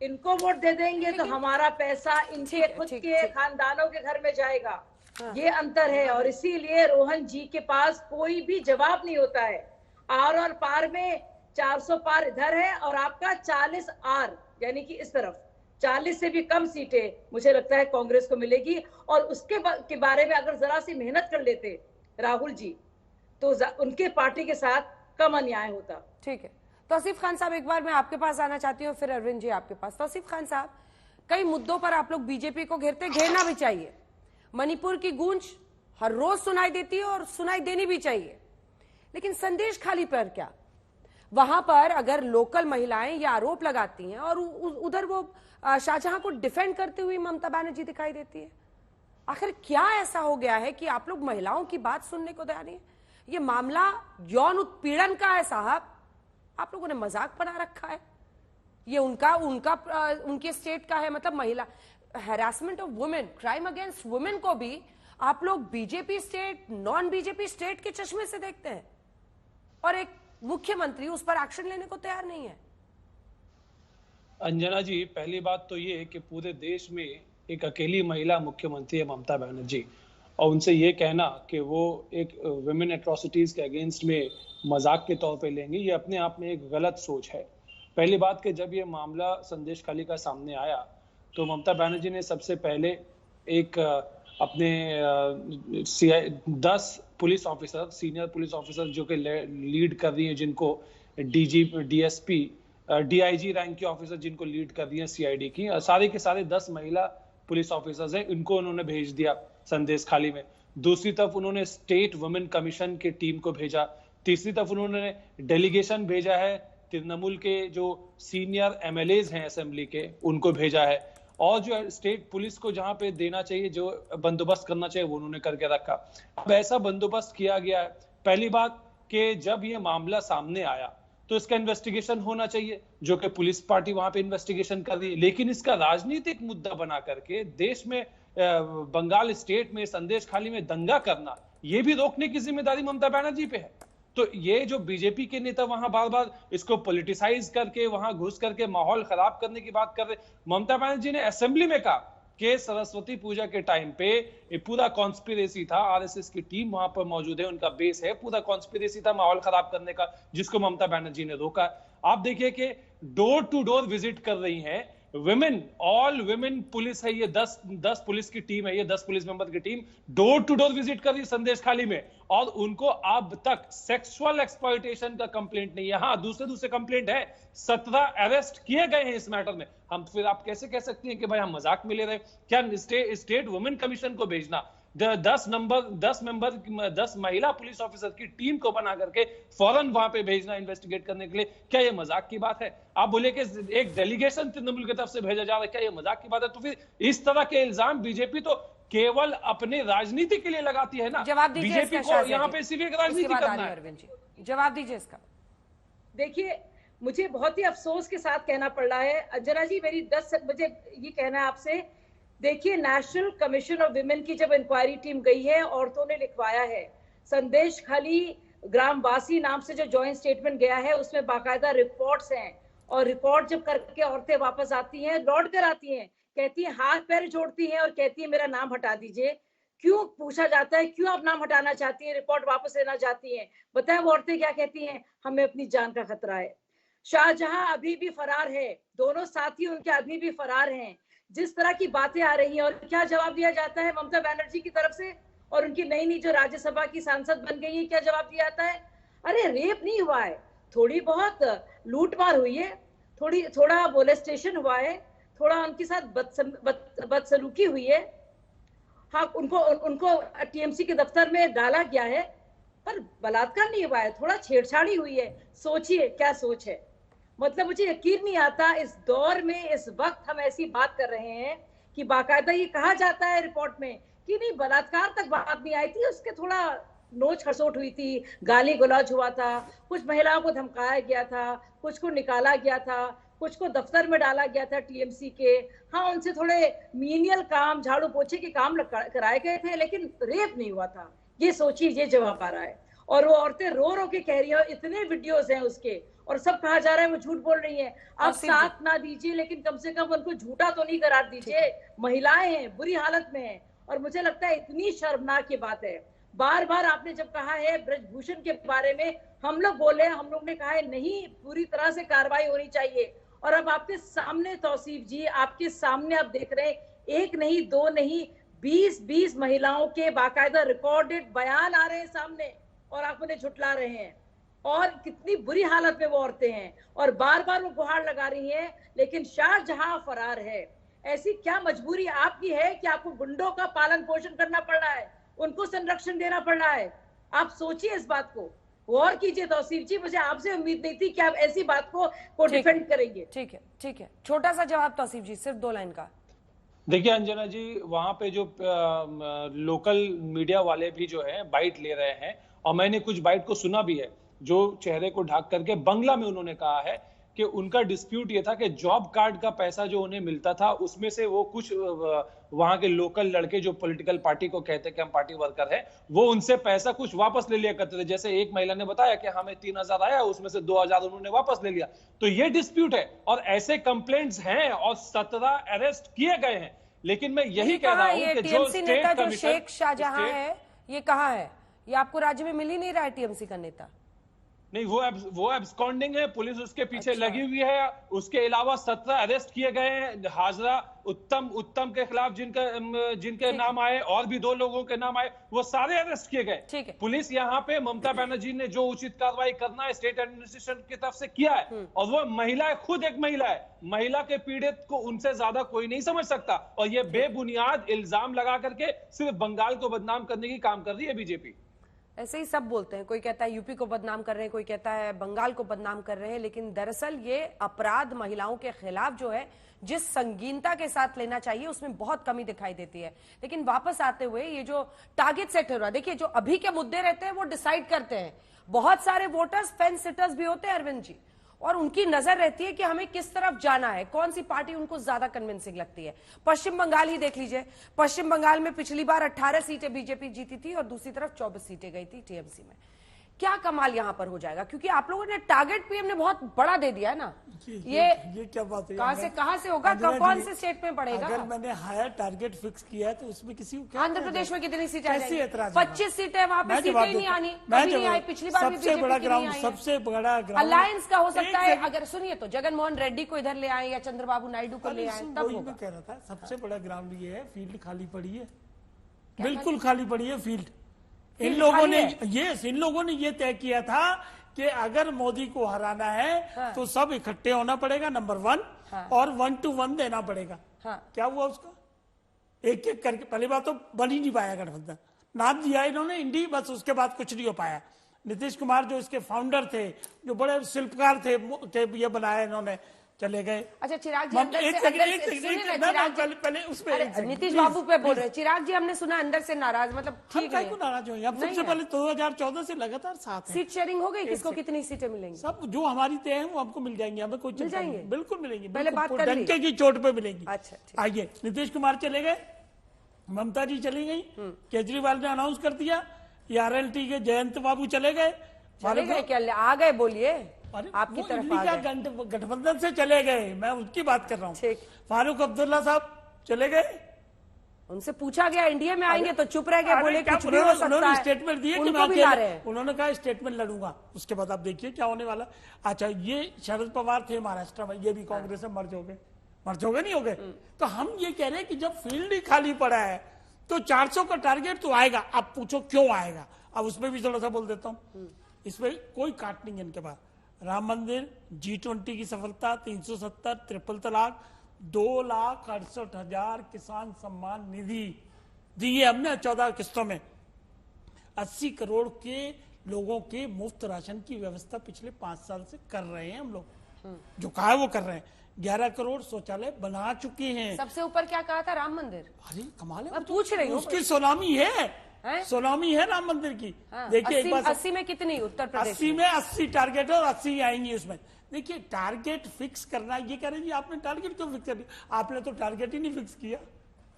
इनको वोट दे देंगे तो हमारा पैसा इनके खुद के खानदानों के घर में जाएगा। हाँ। ये अंतर है, और इसीलिए रोहन जी के पास कोई भी जवाब नहीं होता है। आर और पार में 400 पार इधर है और आपका 40 आर, यानी कि इस तरफ 40 से भी कम सीटें मुझे लगता है कांग्रेस को मिलेगी। और उसके के बारे में अगर जरा सी मेहनत कर लेते राहुल जी तो उनके पार्टी के साथ कम अन्याय होता। ठीक है, तौसीफ खान साहब, एक बार मैं आपके पास आना चाहती हूँ, फिर अरविंद जी आपके पास। तौसीफ खान साहब, कई मुद्दों पर आप लोग बीजेपी को घेरना भी चाहिए। मणिपुर की गूंज हर रोज सुनाई देती है और सुनाई देनी भी चाहिए, लेकिन संदेश खाली पर क्या? वहां पर अगर लोकल महिलाएं ये आरोप लगाती हैं और उधर वो शाहजहां को डिफेंड करते हुए ममता बनर्जी दिखाई देती है। आखिर क्या ऐसा हो गया है कि आप लोग महिलाओं की बात सुनने को तैयार नहीं है? ये मामला यौन उत्पीड़न का है साहब, आप लोगों ने मजाक बना रखा है। ये उनके स्टेट का है, मतलब महिला harassment of women, crime against women को भी आप लोग BJP state, non BJP state के चश्मे से देखते हैं, और एक मुख्यमंत्री उस पर एक्शन लेने को तैयार नहीं है। अंजना जी, पहली बात तो ये है कि पूरे देश में एक अकेली महिला मुख्यमंत्री है, ममता बनर्जी, और उनसे ये कहना कि वो एक वुमेन एट्रोसिटीज के अगेंस्ट में मजाक के तौर पे लेंगे, ये अपने आप में एक गलत सोच है। पहली बात कि जब ये मामला संदेश खाली का सामने आया तो ममता बनर्जी ने सबसे पहले एक अपने 10 police officer, senior police officer जो कि लीड कर रही हैं, जिनको डीएसपी, डीआईजी रैंक के ऑफिसर जिनको लीड कर रही हैं सीआईडी की, सारे के सारे 10 महिला पुलिस ऑफिसर्स हैं, इनको उन्होंने भेज दिया संदेश खाली में। दूसरी तरफ उन्होंने स्टेट वुमेन कमीशन की टीम को भेजा। तीसरी तरफ उन्होंने डेलीगेशन भेजा है तृणमूल के जो सीनियर एमएलएज हैं असेंबली के, उनको भेजा है। और जो स्टेट पुलिस को जहां पे देना चाहिए, जो बंदोबस्त करना चाहिए, वो उन्होंने करके रखा। अब ऐसा बंदोबस्त किया गया है। पहली बात कि जब ये मामला सामने आया तो इसका इन्वेस्टिगेशन होना चाहिए, जो कि पुलिस पार्टी वहां पे इन्वेस्टिगेशन कर रही है। लेकिन इसका राजनीतिक मुद्दा बना करके देश में बंगाल स्टेट में संदेश खाली में दंगा करना, यह भी रोकने की जिम्मेदारी ममता बनर्जी पे है। तो ये जो बीजेपी के नेता वहां बार बार इसको पॉलिटिसाइज करके वहां घुस करके माहौल खराब करने की बात कर रहे, ममता बनर्जी ने असेंबली में कहा कि सरस्वती पूजा के टाइम पे ये पूरा कॉन्स्पिरेसी था, आरएसएस की टीम वहां पर मौजूद है, उनका बेस है, पूरा कॉन्स्पिरेसी था माहौल खराब करने का, जिसको ममता बनर्जी ने रोका। आप देखिए कि डोर टू डोर विजिट कर रही हैं विमेन, ऑल विमेन पुलिस है, ये 10 पुलिस की टीम है, ये 10 पुलिस मेंबर की team door to door visit कर रही है संदेश खाली में, और उनको अब तक सेक्सुअल एक्सप्लॉयटेशन का कंप्लेंट नहीं है। हाँ, दूसरे कंप्लेंट है, 17 अरेस्ट किए गए हैं इस मैटर में। हम फिर आप कैसे कह सकते हैं कि भाई हम मजाक में ले रहे हैं? क्या स्टेट वुमेन कमीशन को भेजना 10 महिला पुलिस ऑफिसर की टीम को बना करके फौरन वहां पे भेजना इन्वेस्टिगेट करने के लिए, क्या ये मजाक की बात है? आप बोले कि एक डेलीगेशन तृणमूल की तरफ से भेजा जा रहा है, क्या ये मजाक की बात है? तो फिर इस तरह के इल्जाम बीजेपी तो केवल अपने राजनीति के लिए लगाती है ना। जवाब दीजिए बीजेपी को यहाँ पे सिर्फ राजनीति करना है। जवाब दीजिए इसका। देखिए, मुझे बहुत ही अफसोस के साथ कहना पड़ रहा है अंजना जी, मुझे ये कहना है आपसे, देखिए नेशनल कमीशन ऑफ विमेन की जब इंक्वायरी टीम गई है, औरतों ने लिखवाया है, संदेश खाली ग्रामवासी नाम से जो जॉइंट स्टेटमेंट गया है उसमें बाकायदा रिपोर्ट्स हैं, और रिपोर्ट जब करके औरतें वापस आती हैं, लौट कर आती हैं, कहती हैं, हाथ पैर जोड़ती हैं और कहती है मेरा नाम हटा दीजिए। क्यों पूछा जाता है क्यों आप नाम हटाना चाहती हैं, रिपोर्ट वापस लेना चाहती हैं? बताएं वो औरतें क्या कहती हैं? हमें अपनी जान का खतरा है। शाहजहां अभी भी फरार है, दोनों साथी उनके अभी भी फरार हैं। जिस तरह की बातें आ रही हैं, और क्या जवाब दिया जाता है ममता बनर्जी की तरफ से और उनकी नई जो राज्यसभा की सांसद बन गई है, क्या जवाब दिया जाता है? अरे रेप नहीं हुआ है, थोड़ी बहुत लूटमार हुई है, थोड़ा मोलेस्टेशन हुआ है, थोड़ा उनके साथ बदसलूकी हुई है, हाँ उनको टीएमसी के दफ्तर में डाला गया है, पर बलात्कार नहीं हुआ है, थोड़ा छेड़छाड़ी हुई है। सोचिए क्या सोच है। मतलब मुझे यकीन नहीं आता इस दौर में इस वक्त हम ऐसी बात कर रहे हैं कि बाकायदा ये कहा जाता है रिपोर्ट में कि नहीं बलात्कार तक बात नहीं आई थी, उसके थोड़ा नोच खसोट हुई थी, गाली गलौज हुआ था, कुछ महिलाओं को धमकाया गया था, कुछ को निकाला गया था, कुछ को दफ्तर में डाला गया था टीएमसी के, हाँ उनसे थोड़े मीनियल काम, झाड़ू पोछे के काम कराए गए थे, लेकिन रेप नहीं हुआ था। ये सोचिए, ये जवाब आ रहा है। और वो औरतें रो रो के कह रही है, इतने वीडियोस हैं उसके, और सब कहा जा रहा है वो झूठ बोल रही है। आप साथ ना दीजिए, लेकिन कम से कम उनको झूठा तो नहीं करार दीजिए। महिलाएं हैं, बुरी हालत में हैं, और मुझे लगता है इतनी शर्मनाक की बात है। बार बार आपने जब कहा है ब्रजभूषण के बारे में, हम लोग बोले, हम लोग ने कहा है नहीं, पूरी तरह से कार्रवाई होनी चाहिए। और अब आपके सामने तौसीफ जी, आपके सामने आप देख रहे हैं, एक नहीं दो नहीं 20 महिलाओं के बाकायदा रिकॉर्डेड बयान आ रहे हैं सामने, और आप उन्हें झुटला रहे हैं। और कितनी बुरी हालत में वो औरतें हैं, और बार बार वो गुहार लगा रही हैं, लेकिन शाहजहां फरार है। ऐसी क्या मजबूरी आपकी है कि आपको गुंडों का पालन पोषण करना पड़ रहा है, उनको संरक्षण देना पड़ रहा है? आप सोचिए इस बात को, गौर कीजिए तौसीफ जी। मुझे आपसे उम्मीद नहीं थी कि आप ऐसी बात को डिफेंड करेंगे। ठीक है, छोटा सा जवाब तौसीफ जी, सिर्फ 2 लाइन का। देखिए अंजना जी, वहां पे जो लोकल मीडिया वाले भी जो है बाइट ले रहे हैं, और मैंने कुछ बाइट को सुना भी है, जो चेहरे को ढक करके बंगला में उन्होंने कहा है कि उनका डिस्प्यूट ये था कि जॉब कार्ड का पैसा जो उन्हें मिलता था उसमें से वो कुछ वहां के लोकल लड़के जो पॉलिटिकल पार्टी को कहते हैं कि हम पार्टी वर्कर हैं, वो उनसे पैसा कुछ वापस ले लिया करते थे। जैसे एक महिला ने बताया कि हमें 3000 आया, उसमें से 2000 उन्होंने वापस ले लिया। तो ये डिस्प्यूट है, और ऐसे कंप्लेंट्स हैं, और 17 अरेस्ट किए गए हैं। लेकिन मैं यही कह रहा हूं कि जो नेता जो शेख शाहजहां है, ये कहाँ है? ये आपको राज्य में मिल ही नहीं रहा है टीएमसी का नेता? नहीं, वो एब्सकॉन्डिंग है, पुलिस उसके पीछे लगी हुई है। उसके अलावा 17 अरेस्ट किए गए हैं। हाजरा उत्तम के खिलाफ जिनके नाम आए, और भी 2 लोगों के नाम आए, वो सारे अरेस्ट किए गए। पुलिस यहाँ पे ममता बनर्जी ने जो उचित कार्रवाई करना है स्टेट एडमिनिस्ट्रेशन की तरफ से किया है, और वो महिला है, खुद एक महिला है। महिला के पीड़ित को उनसे ज्यादा कोई नहीं समझ सकता, और ये बेबुनियाद इल्जाम लगा करके सिर्फ बंगाल को बदनाम करने की काम कर रही है बीजेपी। ऐसे ही सब बोलते हैं, कोई कहता है यूपी को बदनाम कर रहे हैं, कोई कहता है बंगाल को बदनाम कर रहे हैं, लेकिन दरअसल ये अपराध महिलाओं के खिलाफ जो है जिस संगीनता के साथ लेना चाहिए उसमें बहुत कमी दिखाई देती है। लेकिन वापस आते हुए ये जो टारगेट सेट हो रहा है, देखिए जो अभी के मुद्दे रहते हैं वो डिसाइड करते हैं, बहुत सारे वोटर्स फेंस सिटर्स भी होते हैं अरविंद जी, और उनकी नजर रहती है कि हमें किस तरफ जाना है, कौन सी पार्टी उनको ज्यादा कन्विंसिंग लगती है। पश्चिम बंगाल ही देख लीजिए, पश्चिम बंगाल में पिछली बार 18 सीटें बीजेपी जीती थी और दूसरी तरफ 24 सीटें गई थी टीएमसी में। क्या कमाल यहां पर हो जाएगा, क्योंकि आप लोगों ने टारगेट पीएम ने बहुत बड़ा दे दिया है ना। ये क्या बात है, कहां से होगा, कौन से स्टेट में पड़ेगा? अगर मैंने हायर टारगेट फिक्स किया है तो उसमें किसी को आंध्र प्रदेश में कितनी सीटें आ जाएंगी? 25 सीटें, वहां पे सीटें ही नहीं आनी, कभी नहीं आई, पिछली बार भी सबसे बड़ा ग्राउंड अलायंस का हो सकता है। अगर सुनिए तो जगनमोहन रेड्डी को इधर ले आए या चंद्रबाबू नायडू को ले आए तब होगा। मैं कह रहा था सबसे बड़ा ग्राउंड ये है, फील्ड खाली पड़ी है, बिल्कुल खाली पड़ी है फील्ड। इन लोगों ने ये तय किया था कि अगर मोदी को हराना है तो सब इकट्ठे होना पड़ेगा, नंबर 1, और 1 to 1 देना पड़ेगा। क्या हुआ उसका? एक एक करके पहली बात तो बन ही नहीं पाया गठबंधन, नाम दिया इन्होंने इंडी, बस उसके बाद कुछ नहीं हो पाया। नीतीश कुमार जो इसके फाउंडर थे, जो बड़े शिल्पकार थे, ये बनाया इन्होंने, चले गए। अच्छा चिराग जी, पहले उसमें नीतीश बाबू पे बोल रहे, चिराग जी हमने सुना अंदर से नाराज, मतलब ठीक है नाराज हो। अब सबसे पहले 2014 से लगातार साथ सीट शेयरिंग हो गई, किसको कितनी सीटें मिलेंगी? सब जो हमारी तय है वो हमको मिल जाएंगी, हमें कोई मिल जाएंगे, बिल्कुल मिलेंगी, पहले बात कर ली, डंके की चोट पे मिलेंगी। अच्छा आइए, नीतीश कुमार चले गए, ममता जी चली गई, केजरीवाल ने अनाउंस कर दिया, RLT के जयंत बाबू चले गए। क्या आ गए, बोलिए आपकी तरफ गठबंधन से चले गए, मैं उनकी बात कर रहा हूँ। फारूक अब्दुल्ला साहब चले गए, उनसे पूछा गया इंडिया में आएंगे तो चुप रह गए, बोले कुछ भी हो सकता है। स्टेटमेंट दिए कि उन्होंने कहा स्टेटमेंट लड़ूंगा, उसके बाद आप देखिए क्या होने वाला। अच्छा, ये शरद पवार थे महाराष्ट्र में, ये भी कांग्रेस में मर्ज हो गए नहीं हो गए। तो हम ये कह रहे हैं कि जब फील्ड ही खाली पड़ा है तो 400 का टारगेट तो आएगा। आप पूछो क्यों आएगा, अब उसमें भी थोड़ा सा बोल देता हूँ। इसमें कोई काट नहीं है इनके पास। राम मंदिर, G20 की सफलता, 370, ट्रिपल तलाक, 2,68,000 किसान सम्मान निधि दी है हमने 14 किस्तों में। 80 करोड़ के लोगों के मुफ्त राशन की व्यवस्था पिछले 5 साल से कर रहे हैं हम लोग, जो कहा है वो कर रहे हैं। 11 करोड़ शौचालय बना चुके हैं। सबसे ऊपर क्या कहा था, राम मंदिर। अरे कमाल है, पूछ रही हूँ, उसकी सोनामी है सोनामी है राम मंदिर की। देखिए 80 में कितनी उत्तर प्रदेश 80 में 80 टारगेट और 80 आएंगी उसमें। देखिए टारगेट फिक्स करना, ये कह रहे हैं आपने टारगेट क्यों फिक्स कर दिया? आपने तो टारगेट ही नहीं फिक्स किया,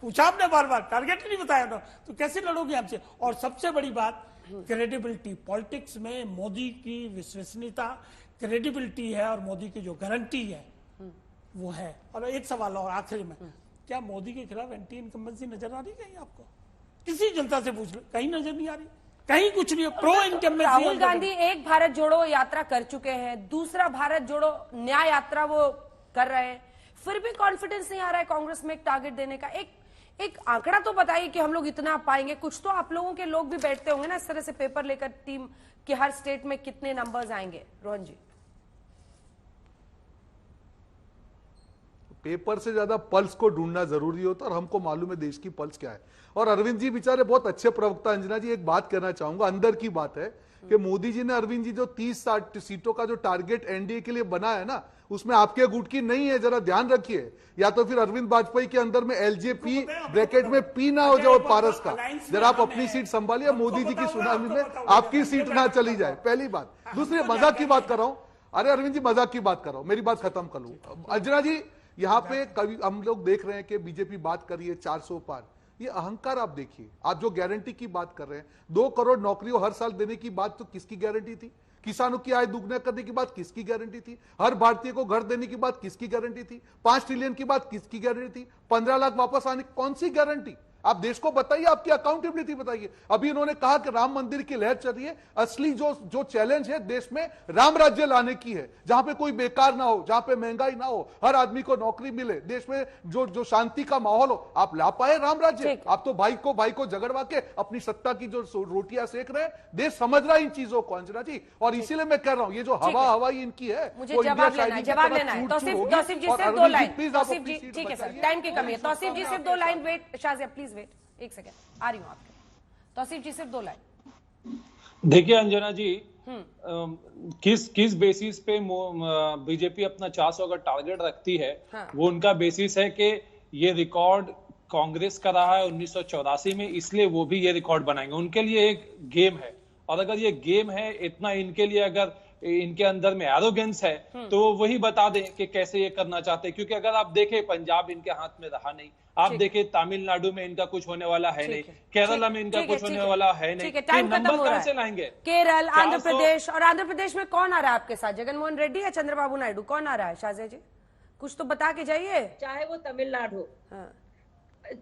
पूछा आपने बार बार, टारगेट ही नहीं बताया ना, तो कैसे लड़ोगे हमसे? और सबसे बड़ी बात क्रेडिबिलिटी, पॉलिटिक्स में मोदी की विश्वसनीयता, क्रेडिबिलिटी है और मोदी की जो गारंटी है वो है। और एक सवाल और आखिरी में, क्या मोदी के खिलाफ एंटी इनकम्बेंसी नजर आ रही है कहीं आपको? किसी जनता से पूछ लो, कहीं नजर नहीं आ रही, कहीं कुछ नहीं है। Pro incumbency. राहुल गांधी एक भारत जोड़ो यात्रा कर चुके हैं, दूसरा भारत जोड़ो न्याय यात्रा वो कर रहे हैं, फिर भी कॉन्फिडेंस नहीं आ रहा है कांग्रेस में एक टारगेट देने का। एक आंकड़ा तो बताइए कि हम लोग इतना पाएंगे। कुछ तो आप लोगों के लोग भी बैठते होंगे ना इस तरह से पेपर लेकर, टीम कि हर स्टेट में कितने नंबर्स आएंगे। रोहन जी, पेपर से ज्यादा पल्स को ढूंढना जरूरी होता है और हमको मालूम है देश की पल्स क्या है। और अरविंद जी बेचारे बहुत अच्छे प्रवक्ता। अंजना जी, एक बात कहना चाहूंगा, अंदर की बात है कि मोदी जी ने, अरविंद जी, जो 30 सीटों का जो टारगेट एनडीए के लिए बना है ना, उसमें आपके गुट की नहीं है, जरा ध्यान रखिए। या तो फिर अरविंद वाजपेयी के अंदर में एलजेपी ब्रैकेट में पी ना हो जाए पारस का। जरा आप अपनी सीट संभालिए, मोदी जी की सुनामी में आपकी सीट ना चली जाए, पहली बात। दूसरी, मजाक की बात कर रहा हूं, अरे अरविंद जी मजाक की बात कर रहा हूं, मेरी बात खत्म कर लूं। अंजना जी, यहाँ पे कभी हम लोग देख रहे हैं कि बीजेपी बात कर रही है 400 पार, ये अहंकार आप देखिए। आप जो गारंटी की बात कर रहे हैं, 2 करोड़ नौकरियों हर साल देने की बात, तो किसकी गारंटी थी? किसानों की आय दुगना करने की बात किसकी गारंटी थी? हर भारतीय को घर देने की बात किसकी गारंटी थी? 5 ट्रिलियन की बात किसकी गारंटी थी? 15 लाख वापस आने की कौन सी गारंटी? आप देश को बताइए, आपकी अकाउंटेबिलिटी बताइए। अभी इन्होंने कहा कि राम मंदिर की लहर चल रही है, असली जो चैलेंज है देश में राम राज्य लाने की है, जहां पे कोई बेकार ना हो, जहां पे महंगाई ना हो, हर आदमी को नौकरी मिले, देश में जो शांति का माहौल हो। आप ला पाए राम राज्य? आप तो भाई को झगड़वा के अपनी सत्ता की जो रोटियां सेक रहे हैं। देश समझ रहा है इन चीजों को, अंजना जी, और इसीलिए मैं कह रहा हूं, ये जो हवाई इनकी है, मुझे जवाब लेना है। तौसीफ जी सिर्फ 2 लाइन, तौसीफ जी, ठीक है सर, टाइम की कमी है। तौसीफ जी सिर्फ 2 line, wait Shazia please wait, एक सेकंड आ रही हूं आपके। तौसीफ जी सिर्फ 2 लाइन। देखिए अंजना जी, किस बेसिस पे बीजेपी अपना 400 का टारगेट रखती है, हाँ। वो उनका बेसिस है कि ये रिकॉर्ड कांग्रेस का रहा है 1984 में, इसलिए वो भी ये रिकॉर्ड बनाएंगे। उनके लिए एक गेम है, और अगर ये गेम है इतना, इनके लिए अगर इनके अंदर में एरोगेंस है तो वही बता दें कि कैसे ये करना चाहते हैं। क्योंकि अगर आप देखें, पंजाब इनके हाथ में रहा नहीं, आप देखें तमिलनाडु में इनका कुछ होने वाला है नहीं, केरला में इनका कुछ होने वाला है नहीं, नंबर कहां से लाएंगे? केरल, आंध्र प्रदेश, और आंध्र प्रदेश में कौन आ रहा है आपके साथ? जगनमोहन रेड्डी या चंद्रबाबू नायडू? कौन आ रहा है शाहजिया जी? कुछ तो बता के जाइए। चाहे वो तमिलनाडु हो,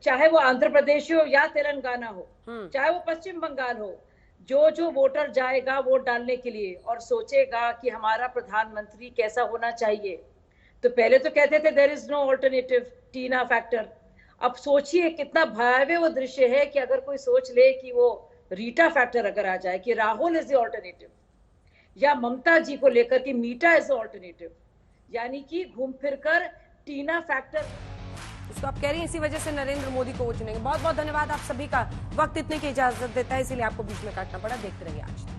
चाहे वो आंध्र प्रदेश हो या तेलंगाना हो, चाहे वो पश्चिम बंगाल हो, जो वोटर जाएगा वोट डालने के लिए और सोचेगा कि हमारा प्रधानमंत्री कैसा होना चाहिए, तो पहले तो कहते थे there is no alternative, TINA factor. अब सोचिए कितना भयावह वो दृश्य है कि अगर कोई सोच ले कि वो रीटा फैक्टर अगर आ जाए कि राहुल इज द ऑल्टरनेटिव, या ममता जी को लेकर कि मीटा इज द ऑल्टरनेटिव, यानी कि घूम फिर कर टीना फैक्टर। इसको आप कह रही हैं, इसी वजह से नरेंद्र मोदी को वो चुनेंगे। बहुत बहुत धन्यवाद आप सभी का। वक्त इतने की इजाजत देता है, इसीलिए आपको बीच में काटना पड़ा। देखते रहिए आज तक।